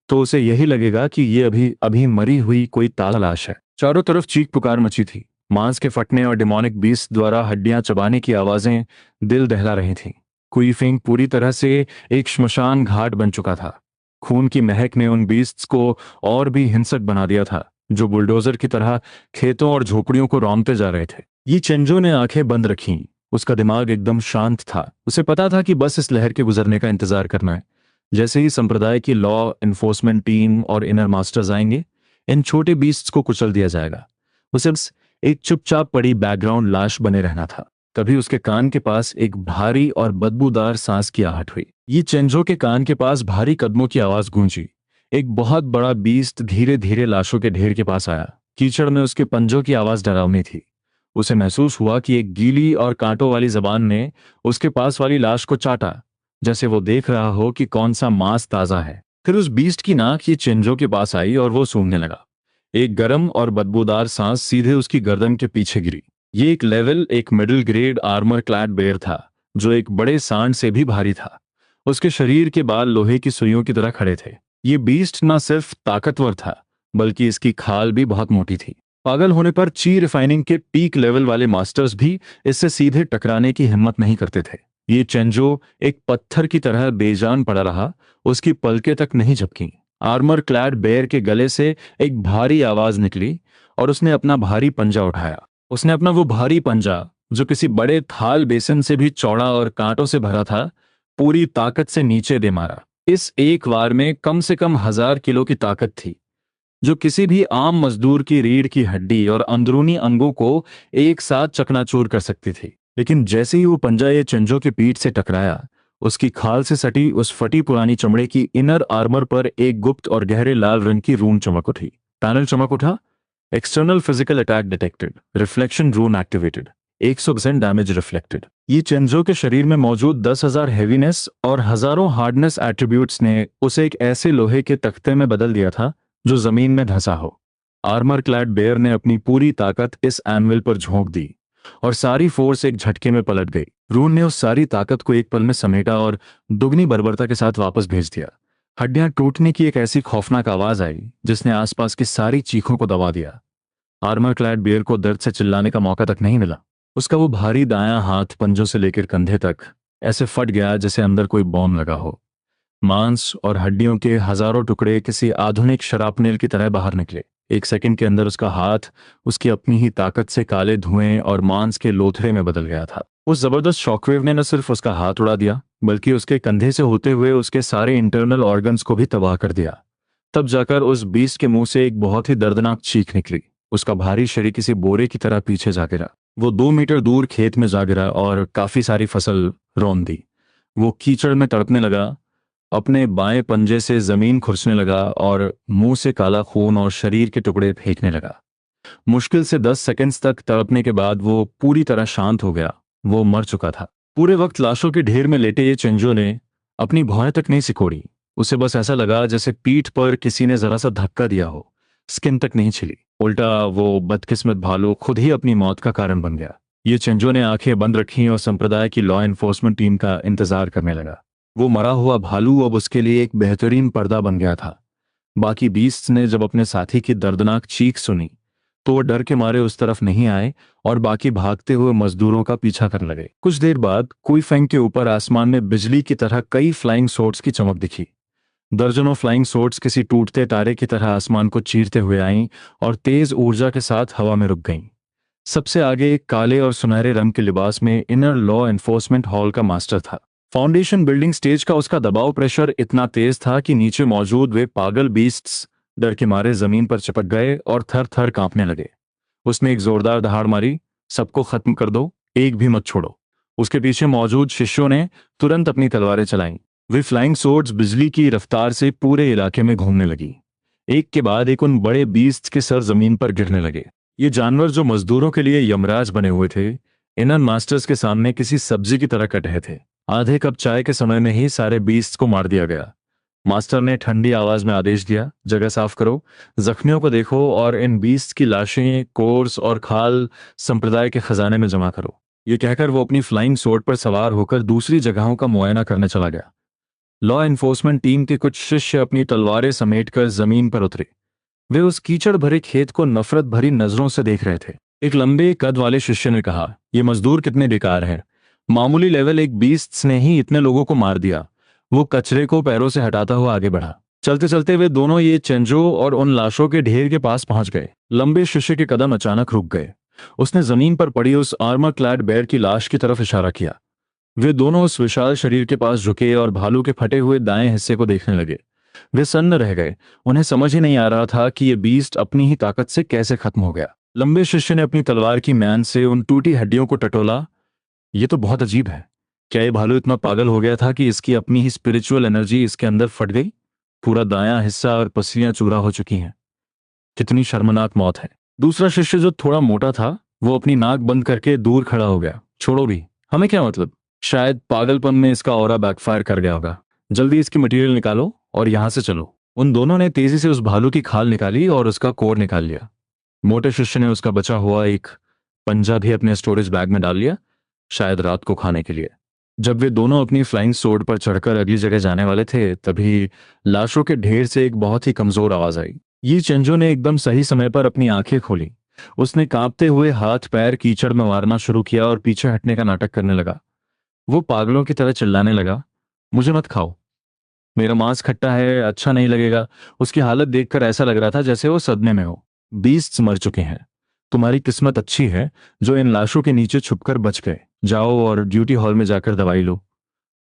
तो उसे यही लगेगा कि ये अभी अभी मरी हुई कोई ताजा लाश है। चारों तरफ चीख पुकार मची थी। मांस के फटने और डिमोनिक बीस्ट द्वारा हड्डियां चबाने की आवाजें दिल दहला रही थीं। कुईफिंग पूरी तरह से एक श्मशान घाट बन चुका था। खून की महक ने उन बीस्ट्स को और भी हिंसक बना दिया था, जो बुलडोजर की तरह खेतों और झोपड़ियों को रौंदते जा रहे थे। ये चेंजो ने आंखें बंद रखीं। उसका दिमाग एकदम शांत था। उसे पता था कि बस इस लहर के गुजरने का इंतजार करना है। जैसे ही संप्रदाय की लॉ इन्फोर्समेंट टीम और इनर मास्टर्स आएंगे, इन छोटे बीस्ट्स को कुचल दिया जाएगा। उसे बस एक चुपचाप पड़ी बैकग्राउंड लाश बने रहना था। तभी उसके कान के पास एक भारी और बदबूदार सांस की आहट हुई। ये चेंजो के कान के पास भारी कदमों की आवाज गूंजी। एक बहुत बड़ा बीस्ट धीरे धीरे लाशों के ढेर के पास आया। कीचड़ में उसके पंजों की आवाज डरावनी थी। उसे महसूस हुआ कि एक गीली और कांटों वाली जबान ने उसके पास वाली लाश को चाटा, जैसे वो देख रहा हो कि कौन सा मांस ताजा है। फिर उस बीस्ट की नाक ये चेंजो के पास आई और वो सूंघने लगा। एक गर्म और बदबूदार सांस सीधे उसकी गर्दन के पीछे गिरी। ये एक middle grade armour clad bear था, जो एक बड़े सांड से भी भारी था। उसके शरीर के बाल लोहे की सुइयों की तरह खड़े थे। ये बीस्ट न सिर्फ ताकतवर था, बल्कि इसकी खाल भी बहुत मोटी थी। पागल होने पर ची रिफाइनिंग के पीक लेवल वाले मास्टर्स भी इससे सीधे टकराने की हिम्मत नहीं करते थे। ये चेंजो एक पत्थर की तरह बेजान पड़ा रहा। उसकी पलकें तक नहीं झपकी। आर्मर क्लैड बेयर के गले से एक भारी आवाज निकली और उसने अपना भारी पंजा उठाया। उसने अपना वो भारी पंजा, जो किसी बड़े थाल बेसन से भी चौड़ा और कांटों से भरा था, पूरी ताकत से नीचे दे मारा। इस एक वार में कम से कम 1000 किलो की ताकत थी, जो किसी भी आम मजदूर की रीढ़ की हड्डी और अंदरूनी अंगों को एक साथ चकनाचूर कर सकती थी। लेकिन जैसे ही वो पंजा ये चेंजो की पीठ से टकराया, उसकी खाल से सटी उस फटी पुरानी चमड़े की इनर आर्मर पर एक गुप्त और गहरे लाल रंग की रून चमक उठी। पैनल चमक उठा। External physical attack detected, reflection rune activated, 100% damage reflected. ये चेंजो के शरीर में मौजूद 10,000 हेवीनेस और हजारों हार्डनेस एट्रीब्यूट्स ने उसे एक ऐसे लोहे के तख्ते में बदल दिया था जो जमीन में धंसा हो। आर्मर क्लैड बेयर ने अपनी पूरी ताकत इस एनविल पर झोंक दी और सारी फोर्स एक झटके में पलट गई। रून ने उस सारी ताकत को एक पल में समेटा और दुगनी बर्बरता के साथ वापस भेज दिया। हड्डियां टूटने की एक ऐसी खौफनाक आवाज आई जिसने आसपास की सारी चीखों को दबा दिया। आर्मर क्लैड बेयर को दर्द से चिल्लाने का मौका तक नहीं मिला। उसका वो भारी दायां हाथ पंजों से लेकर कंधे तक ऐसे फट गया जैसे अंदर कोई बॉम्ब लगा हो। मांस और हड्डियों के हजारों टुकड़े किसी आधुनिक शरापनेल की तरह बाहर निकले। एक सेकंड के अंदर उसका हाथ उसकी अपनी ही ताकत से काले धुएं और मांस के लोथड़े में बदल गया था। उस जबरदस्त शॉकवेव ने न सिर्फ उसका हाथ उड़ा दिया, बल्कि उसके कंधे से होते हुए उसके सारे इंटरनल ऑर्गन्स को भी तबाह कर दिया। तब जाकर उस बीस्ट के मुंह से एक बहुत ही दर्दनाक चीख निकली। उसका भारी शरीर किसी बोरे की तरह पीछे जा गिरा। वो 2 मीटर दूर खेत में जा गिरा और काफी सारी फसल रौंद दी। वो कीचड़ में तड़पने लगा, अपने बाएं पंजे से जमीन खुरसने लगा और मुंह से काला खून और शरीर के टुकड़े फेंकने लगा। मुश्किल से 10 सेकंड्स तक तड़पने के बाद वो पूरी तरह शांत हो गया। वो मर चुका था। पूरे वक्त लाशों के ढेर में लेटे ये चेंजो ने अपनी भौहें तक नहीं सिकोड़ी। उसे बस ऐसा लगा जैसे पीठ पर किसी ने जरा सा धक्का दिया हो। स्किन तक नहीं छिली। उल्टा वो बदकिस्मत भालू खुद ही अपनी मौत का कारण बन गया। ये चेंजो ने आंखें बंद रखी और संप्रदाय की लॉ एनफोर्समेंट टीम का इंतजार करने लगा। वो मरा हुआ भालू अब उसके लिए एक बेहतरीन पर्दा बन गया था। बाकी बीस्ट्स ने जब अपने साथी की दर्दनाक चीख सुनी तो वो डर के मारे उस तरफ नहीं आए और बाकी भागते हुए मजदूरों का पीछा करने लगे। कुछ देर बाद कुईफेंग के ऊपर आसमान में बिजली की तरह कई फ्लाइंग सोर्ट्स की चमक दिखी। दर्जनों फ्लाइंग सोर्ट्स किसी टूटते तारे की तरह आसमान को चीरते हुए आईं और तेज ऊर्जा के साथ हवा में रुक गईं। सबसे आगे एक काले और सुनहरे रंग के लिबास में इनर लॉ एनफोर्समेंट हॉल का मास्टर था। फाउंडेशन बिल्डिंग स्टेज का उसका दबाव प्रेशर इतना तेज था कि नीचे मौजूद वे पागल बीस्ट्स डर के मारे जमीन पर चिपक गए और थर थर कांपने लगे। उसने एक जोरदार दहाड़ मारी, सबको खत्म कर दो, एक भी मत छोड़ो। उसके पीछे मौजूद शिष्यों ने तुरंत अपनी तलवारें चलाईं। वे फ्लाइंग सोर्ड्स बिजली की रफ्तार से पूरे इलाके में घूमने लगी। एक के बाद एक उन बड़े बीस्ट्स के सर जमीन पर गिरने लगे। ये जानवर जो मजदूरों के लिए यमराज बने हुए थे, इनन मास्टर्स के सामने किसी सब्जी की तरह कट रहे थे। आधे कप चाय के समय में ही सारे बीस्ट को मार दिया गया। मास्टर ने ठंडी आवाज में आदेश दिया, जगह साफ करो, जख्मियों को देखो और इन बीस्ट की लाशें, कोर्स और खाल संप्रदाय के खजाने में जमा करो। ये कहकर वो अपनी फ्लाइंग सोर्ड पर सवार होकर दूसरी जगहों का मुआयना करने चला गया। लॉ एनफोर्समेंट टीम के कुछ शिष्य अपनी तलवारें समेटकर जमीन पर उतरे। वे उस कीचड़ भरे खेत को नफरत भरी नजरों से देख रहे थे। एक लंबे कद वाले शिष्य ने कहा, ये मजदूर कितने बेकार हैं। मामूली लेवल एक बीस्ट ने ही इतने लोगों को मार दिया। वो कचरे को पैरों से हटाता हुआ आगे बढ़ा। चलते चलते वे दोनों ये चेंजो और उन लाशों के ढेर के पास पहुंच गए। लंबे शिष्य के कदम अचानक रुक गए। उसने जमीन पर पड़ी उस आर्मर क्लैड बेयर की लाश की तरफ इशारा किया। वे दोनों उस विशाल शरीर के पास झुके और भालू के फटे हुए दाएं हिस्से को देखने लगे। वे सन्न रह गए। उन्हें समझ ही नहीं आ रहा था कि ये बीस्ट अपनी ही ताकत से कैसे खत्म हो गया। लंबे शिष्य ने अपनी तलवार की म्यान से उन टूटी हड्डियों को टटोला। ये तो बहुत अजीब है। क्या ये भालू इतना पागल हो गया था कि इसकी अपनी ही स्पिरिचुअल एनर्जी इसके अंदर फट गई? पूरा दायां हिस्सा और पसलियां चूरा हो चुकी हैं। कितनी शर्मनाक मौत है। दूसरा शिष्य जो थोड़ा मोटा था, वो अपनी नाक बंद करके दूर खड़ा हो गया। छोड़ो भी, हमें क्या मतलब। शायद पागलपन में इसका ऑरा बैकफायर कर गया होगा। जल्दी इसकी मटेरियल निकालो और यहां से चलो। उन दोनों ने तेजी से उस भालू की खाल निकाली और उसका कोर निकाल लिया। मोटे शिष्य ने उसका बचा हुआ एक पंजा भी अपने स्टोरेज बैग में डाल लिया, शायद रात को खाने के लिए। जब वे दोनों अपनी फ्लाइंग सोर्ड पर चढ़कर अगली जगह जाने वाले थे, तभी लाशों के ढेर से एक बहुत ही कमजोर आवाज आई। ये चेंजो ने एकदम सही समय पर अपनी आंखें खोली। उसने कांपते हुए हाथ पैर कीचड़ में मारना शुरू किया और पीछे हटने का नाटक करने लगा। वो पागलों की तरह चिल्लाने लगा, मुझे मत खाओ, मेरा मांस खट्टा है, अच्छा नहीं लगेगा। उसकी हालत देखकर ऐसा लग रहा था जैसे वो सदमे में हो। बीस्ट्स मर चुके हैं। तुम्हारी किस्मत अच्छी है जो इन लाशों के नीचे छुपकर बच गए। जाओ और ड्यूटी हॉल में जाकर दवाई लो।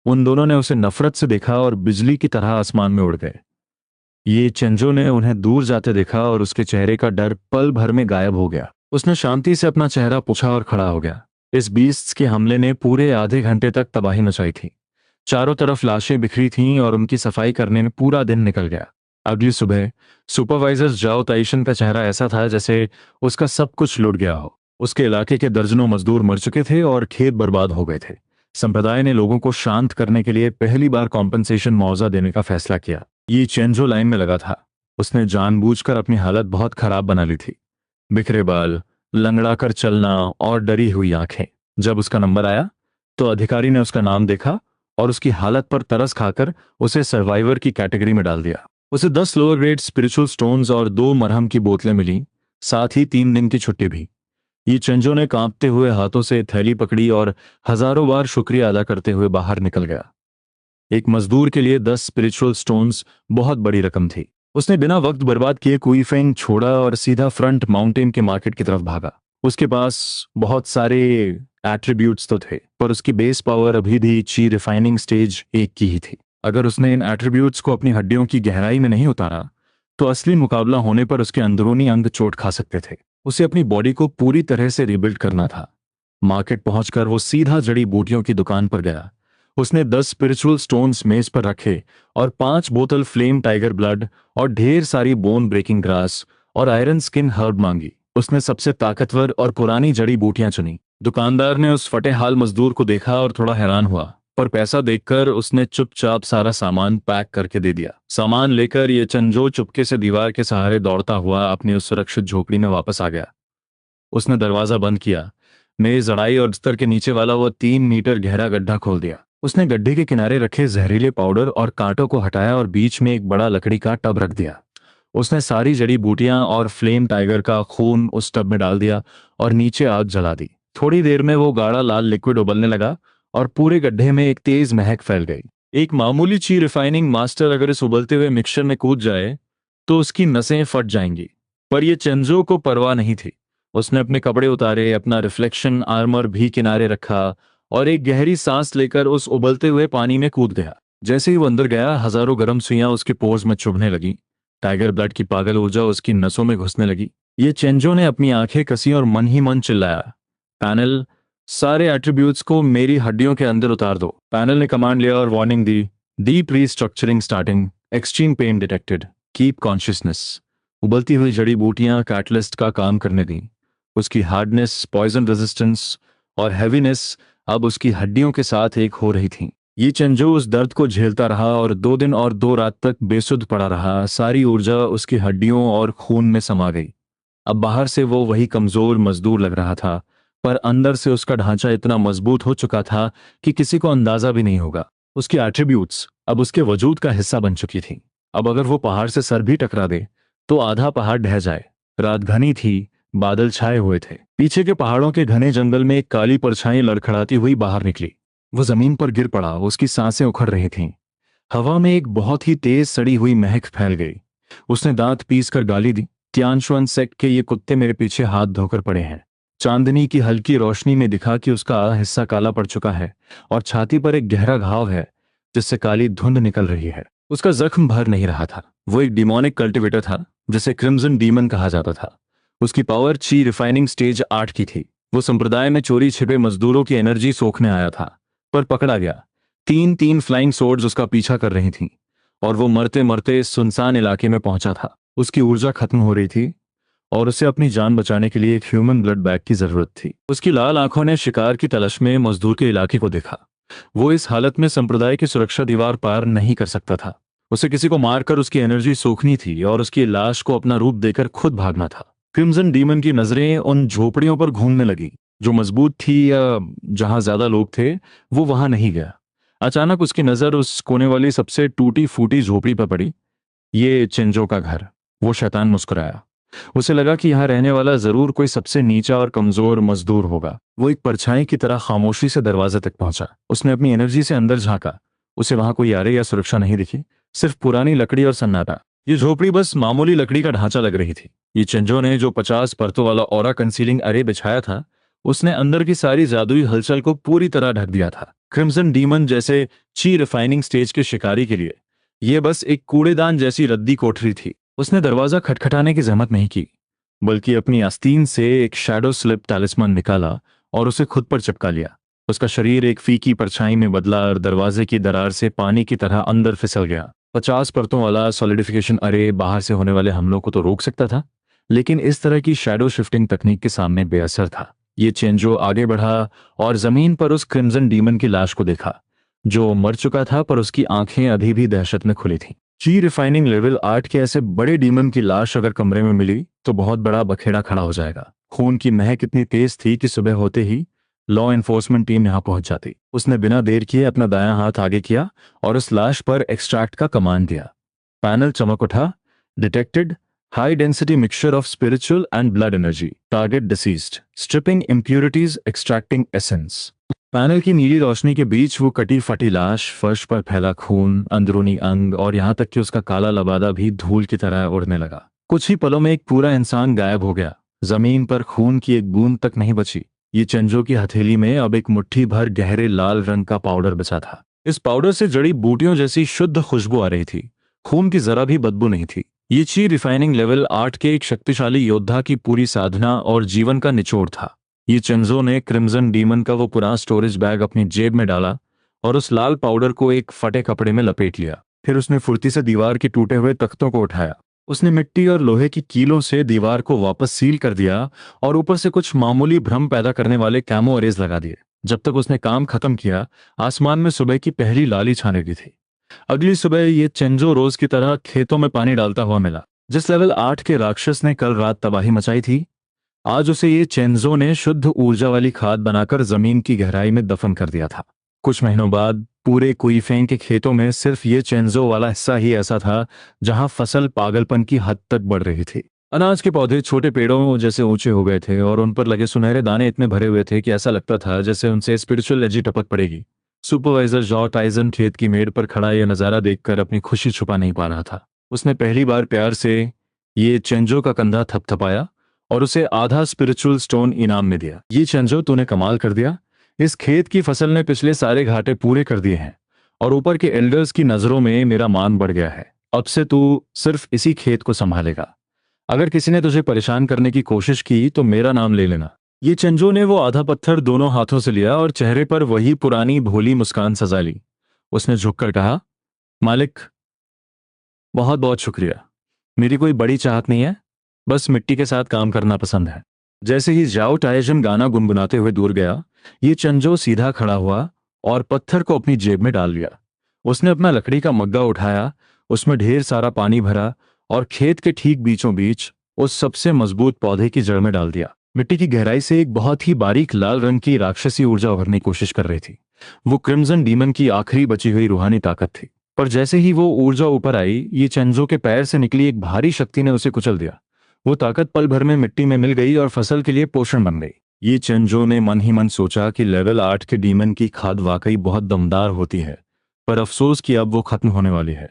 उन दोनों ने उसे नफरत से देखा और बिजली की तरह आसमान में उड़ गए। ये चेंजो ने उन्हें दूर जाते देखा और उसके चेहरे का डर पल भर में गायब हो गया। उसने शांति से अपना चेहरा पोंछा और खड़ा हो गया। इस बीस्ट्स के हमले ने पूरे आधे घंटे तक तबाही मचाई थी। चारों तरफ लाशें बिखरी थीं और उनकी सफाई करने में पूरा दिन निकल गया। अगली सुबह सुपरवाइजर जाओ ताइशन का चेहरा ऐसा था जैसे उसका सब कुछ लुट गया हो। उसके इलाके के दर्जनों मजदूर मर चुके थे और खेत बर्बाद हो गए थे। संप्रदाय ने लोगों को शांत करने के लिए पहली बार कॉम्पनसेशन मुआवजा देने का फैसला किया। ये चेंजो लाइन में लगा था। उसने जानबूझकर अपनी हालत बहुत खराब बना ली थी। बिखरे बाल, लंगड़ा कर चलना और डरी हुई आंखें। जब उसका नंबर आया तो अधिकारी ने उसका नाम देखा और उसकी हालत पर तरस खाकर उसे सर्वाइवर की कैटेगरी में डाल दिया। उसे 10 लोअर ग्रेड स्पिरिचुअल स्टोन्स और 2 मरहम की बोतलें मिली, साथ ही 3 दिन की छुट्टी भी। ये चंजो ने कांपते हुए हाथों से थैली पकड़ी और हजारों बार शुक्रिया अदा करते हुए बाहर निकल गया। एक मजदूर के लिए 10 स्पिरिचुअल स्टोन्स बहुत बड़ी रकम थी। उसने बिना वक्त बर्बाद किए कुईफेंग छोड़ा और सीधा फ्रंट माउंटेन के मार्केट की तरफ भागा। उसके पास बहुत सारे एट्रीब्यूट्स तो थे, पर उसकी बेस पावर अभी भी ची रिफाइनिंग स्टेज 1 की ही थी। अगर उसने इन एट्रीब्यूट्स को अपनी हड्डियों की गहराई में नहीं उतारा तो असली मुकाबला होने पर उसके अंदरूनी अंग चोट खा सकते थे। उसे अपनी बॉडी को पूरी तरह से रिबिल्ड करना था। मार्केट पहुंचकर वो सीधा जड़ी बूटियों की दुकान पर गया। उसने 10 स्पिरिचुअल स्टोन्स मेज पर रखे और 5 बोतल फ्लेम टाइगर ब्लड और ढेर सारी बोन ब्रेकिंग ग्रास और आयरन स्किन हर्ब मांगी। उसने सबसे ताकतवर और पुरानी जड़ी बूटियां चुनी। दुकानदार ने उस फटे हाल मजदूर को देखा और थोड़ा हैरान हुआ, पर पैसा देखकर उसने चुपचाप सारा सामान पैक करके दे दिया। सामान लेकर ये चंजो चुपके से दीवार के सहारे दौड़ता हुआ अपनी उस सुरक्षित झोपड़ी में वापस आ गया। उसने दरवाजा बंद किया, मेज जड़ाई और बिस्तर के नीचे वाला वो 3 मीटर गहरा गड्ढा खोल दिया। उसने गड्ढे के किनारे रखे जहरीले पाउडर और कांटों को हटाया और बीच में एक बड़ा लकड़ी का टब रख दिया। उसने सारी जड़ी बूटियां और फ्लेम टाइगर का खून उस टब में डाल दिया और नीचे आग जला दी। थोड़ी देर में वो गाढ़ा लाल लिक्विड उबलने लगा और पूरे गड्ढे में एक तेज महक फैल गई। एक मामूली ची रिफाइनिंग मास्टर अगर इस उबलते हुए मिक्सचर में कूद जाए तो उसकी नसें फट जाएंगी, पर यह चेंजो को परवाह नहीं थी। उसने अपने कपड़े उतारे, अपना रिफ्लेक्शन आर्मर भी किनारे रखा और एक गहरी सांस लेकर उस उबलते हुए पानी में कूद गया। जैसे ही वो अंदर गया, हजारों गर्म सुइयां उसके पोर्स में चुभने लगी। टाइगर ब्लड की पागल ऊर्जा उसकी नसों में घुसने लगी। ये चेंजो ने अपनी आंखें कसी और मन ही मन चिल्लाया, पैनल, सारे एट्रीब्यूट्स को मेरी हड्डियों के अंदर उतार दो। पैनल ने कमांड लिया और वार्निंग दी, deep restructuring starting, extreme pain detected, keep consciousness. उबलती हुई जड़ी बूटियां कैटलिस्ट का काम करने दी। उसकी हार्डनेस, पॉइजन रेजिस्टेंस और हैवीनेस अब उसकी हड्डियों के साथ एक हो रही थी। ये चेंजो उस दर्द को झेलता रहा और 2 दिन और 2 रात तक बेसुध पड़ा रहा। सारी ऊर्जा उसकी हड्डियों और खून में समा गई। अब बाहर से वो वही कमजोर मजदूर लग रहा था, पर अंदर से उसका ढांचा इतना मजबूत हो चुका था कि किसी को अंदाजा भी नहीं होगा। उसकी एट्रीब्यूट्स अब उसके वजूद का हिस्सा बन चुकी थी। अब अगर वो पहाड़ से सर भी टकरा दे तो आधा पहाड़ ढह जाए। रात घनी थी, बादल छाए हुए थे। पीछे के पहाड़ों के घने जंगल में एक काली परछाई लड़खड़ाती हुई बाहर निकली। वो जमीन पर गिर पड़ा, उसकी सांसें उखड़ रही थीं। हवा में एक बहुत ही तेज सड़ी हुई महक फैल गई। उसने दांत पीस कर गाली दी, तियानशुन सेक्ट के ये कुत्ते मेरे पीछे हाथ धोकर पड़े हैं। चांदनी की हल्की रोशनी में दिखा कि उसका हिस्सा काला पड़ चुका है और छाती पर एक गहरा घाव है जिससे काली धुंध निकल रही है। उसका जख्म भर नहीं रहा था। वो एक डिमोनिक कल्टिवेटर था जिसे क्रिम्सन डीमन कहा जाता था। उसकी पावर ची रिफाइनिंग स्टेज 8 की थी। वो संप्रदाय में चोरी छिपे मजदूरों की एनर्जी सोखने आया था, पर पकड़ा गया। 3-3 फ्लाइंग सोर्ड्स उसका पीछा कर रही थीं और वो मरते मरते इस सुनसान इलाके में पहुंचा था। उसकी ऊर्जा खत्म हो रही थी और उसे अपनी जान बचाने के लिए एक ह्यूमन ब्लड बैग की जरूरत थी। उसकी लाल आंखों ने शिकार की तलाश में मजदूर के इलाके को देखा। वो इस हालत में संप्रदाय की सुरक्षा दीवार पार नहीं कर सकता था। उसे किसी को मारकर उसकी एनर्जी सोखनी थी और उसकी लाश को अपना रूप देकर खुद भागना था। क्रिम्सन डीमन की नजरें उन झोपड़ियों पर घूमने लगी जो मजबूत थी या जहां ज्यादा लोग थे। वो वहां नहीं गया। अचानक उसकी नजर उस कोने वाली सबसे टूटी फूटी झोपड़ी पर पड़ी। ये चिंजो का घर। वो शैतान मुस्कुराया। उसे लगा कि यहाँ रहने वाला जरूर कोई सबसे नीचा और कमजोर मजदूर होगा। वो एक परछाई की तरह खामोशी से दरवाजे तक पहुंचा। उसने अपनी एनर्जी से अंदर झांका। उसे वहां कोई यारे या सुरक्षा नहीं दिखी, सिर्फ पुरानी लकड़ी और सन्नाटा। ये झोपड़ी बस मामूली लकड़ी का ढांचा लग रही थी। ये चिंजो ने जो 50 परतों वाला ऑरा कंसीलिंग अरे बिछाया था, उसने अंदर की सारी जादुई हलचल को पूरी तरह ढक दिया था। क्रिम्सन डीमन जैसे ची रिफाइनिंग स्टेज के शिकारी के लिए यह बस एक कूड़ेदान जैसी रद्दी कोठरी थी। उसने दरवाजा खटखटाने की जहमत नहीं की, बल्कि अपनी आस्तीन से एक शैडो स्लिप टैलिस्मन निकाला और उसे खुद पर चिपका लिया। उसका शरीर एक फीकी परछाई में बदला और दरवाजे की दरार से पानी की तरह अंदर फिसल गया। 50 परतों वाला सॉलिडिफिकेशन अरे बाहर से होने वाले हमलों को तो रोक सकता था, लेकिन इस तरह की शैडो शिफ्टिंग तकनीक के सामने बेअसर था। ये चेंजो आगे बढ़ा और जमीन पर उस क्रिम्सन डीमन की लाश को देखा, जो मर चुका था, पर उसकी आंखें अभी भी दहशत में खुली थीं। ची रिफाइनिंग लेवल 8 के ऐसे बड़े डीमन की लाश अगर कमरे में मिली तो बहुत बड़ा बखेड़ा खड़ा हो जाएगा। खून की महक इतनी तेज थी कि सुबह होते ही लॉ एनफोर्समेंट टीम यहां पहुंच जाती। उसने बिना देर किए अपना दायां हाथ आगे किया और उस लाश पर एक्सट्रैक्ट का कमांड दिया। पैनल चमक उठा। Detected high density mixture of spiritual and blood energy, target deceased, stripping impurities, extracting essence. Panel की नीली रोशनी के बीच वो कटी फटी लाश, फर्श पर फैला खून, अंदरूनी अंग और यहां तक कि उसका काला लबादा भी धूल की तरह उड़ने लगा। कुछ ही पलों में एक पूरा इंसान गायब हो गया। जमीन पर खून की एक बूंद तक नहीं बची। ये चंजो की हथेली में अब एक मुट्ठी भर गहरे लाल रंग का पाउडर बचा था। इस पाउडर से जड़ी बूटियों जैसी शुद्ध खुशबू आ रही थी। खून की जरा भी बदबू नहीं थी। ये ची रिफाइनिंग लेवल 8 के एक शक्तिशाली योद्धा की पूरी साधना और जीवन का निचोड़ था। ये चिंजो ने क्रिम्सन डीमन का वो पुराना स्टोरेज बैग अपनी जेब में डाला और उस लाल पाउडर को एक फटे कपड़े में लपेट लिया। फिर उसने फुर्ती से दीवार के टूटे हुए तख्तों को उठाया। उसने मिट्टी और लोहे की कीलों से दीवार को वापस सील कर दिया और ऊपर से कुछ मामूली भ्रम पैदा करने वाले कैमो अरेज लगा दिए। जब तक उसने काम खत्म किया, आसमान में सुबह की पहली लाली छाने लगी थी। अगली सुबह ये चेंजो रोज की तरह खेतों में पानी डालता हुआ मिला। जिस लेवल 8 के राक्षस ने कल रात तबाही मचाई थी, आज उसे ये चेंजो ने शुद्ध ऊर्जा वाली खाद बनाकर जमीन की गहराई में दफन कर दिया था। कुछ महीनों बाद पूरे कुईफेंग के खेतों में सिर्फ ये चेंजो वाला हिस्सा ही ऐसा था जहां फसल पागलपन की हद तक बढ़ रही थी। अनाज के पौधे छोटे पेड़ों जैसे ऊंचे हो गए थे और उन पर लगे सुनहरे दाने इतने भरे हुए थे कि ऐसा लगता था जैसे उनसे स्पिरिचुअल एनर्जी टपक पड़ेगी। सुपरवाइजर जॉ टाइजन खेत की मेड़ पर खड़ा यह नजारा देखकर अपनी खुशी छुपा नहीं पा रहा था। उसने पहली बार प्यार से ये चेंजो का कंधा थपथपाया और उसे आधा स्पिरिचुअल स्टोन इनाम में दिया। ये चेंजो, तूने कमाल कर दिया। इस खेत की फसल ने पिछले सारे घाटे पूरे कर दिए हैं और ऊपर के एल्डर्स की नजरों में मेरा मान बढ़ गया है। अब से तू सिर्फ इसी खेत को संभालेगा। अगर किसी ने तुझे परेशान करने की कोशिश की तो मेरा नाम ले लेना। ये चंजो ने वो आधा पत्थर दोनों हाथों से लिया और चेहरे पर वही पुरानी भोली मुस्कान सजा ली। उसने झुककर कहा, मालिक, बहुत बहुत शुक्रिया। मेरी कोई बड़ी चाहत नहीं है, बस मिट्टी के साथ काम करना पसंद है। जैसे ही जाओ टाइजन गाना गुनगुनाते हुए दूर गया, ये चंजो सीधा खड़ा हुआ और पत्थर को अपनी जेब में डाल लिया। उसने अपना लकड़ी का मग्गा उठाया, उसमें ढेर सारा पानी भरा और खेत के ठीक बीचों बीच उस सबसे मजबूत पौधे की जड़ में डाल दिया। मिट्टी की गहराई से एक बहुत ही बारीक लाल रंग की राक्षसी ऊर्जा उभरने की कोशिश कर रही थी। वो क्रिम्सन डीमन की आखिरी बची हुई रूहानी ताकत थी। पर जैसे ही वो ऊर्जा ऊपर आई, ये चंजो के पैर से निकली एक भारी शक्ति ने उसे कुचल दिया। वो ताकत पल भर में मिट्टी में मिल गई और फसल के लिए पोषण बन गई। ये चंजो ने मन ही मन सोचा कि लेवल 8 के डीमन की खाद वाकई बहुत दमदार होती है, पर अफसोस कि अब वो खत्म होने वाली है।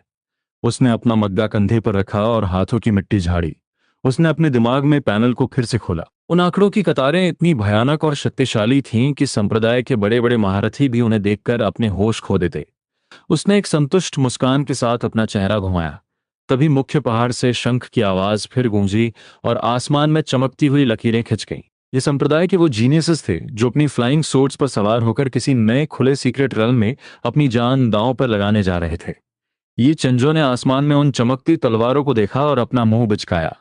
उसने अपना मग्गा कंधे पर रखा और हाथों की मिट्टी झाड़ी। उसने अपने दिमाग में पैनल को फिर से खोला। उन आंकड़ों की कतारें इतनी भयानक और शक्तिशाली थीं कि संप्रदाय के बड़े बड़े महारथी भी उन्हें देखकर अपने होश खो देते। उसने एक संतुष्ट मुस्कान के साथ अपना चेहरा घुमाया। तभी मुख्य पहाड़ से शंख की आवाज फिर गूंजी और आसमान में चमकती हुई लकीरें खिंच गईं। ये संप्रदाय के वो जीनियसेस थे जो अपनी फ्लाइंग सोर्ड्स पर सवार होकर किसी नए खुले सीक्रेट रेल्म में अपनी जान दांव पर लगाने जा रहे थे। ये चंजो ने आसमान में उन चमकती तलवारों को देखा और अपना मुंह बिचकाया।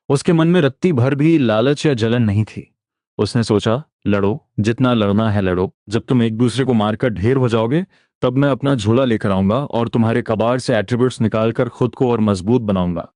उसके मन में रत्ती भर भी लालच या जलन नहीं थी। उसने सोचा, लड़ो, जितना लड़ना है लड़ो। जब तुम एक दूसरे को मारकर ढेर हो जाओगे, तब मैं अपना झोला लेकर आऊंगा और तुम्हारे कबाड़ से एट्रीब्यूट्स निकालकर खुद को और मजबूत बनाऊंगा।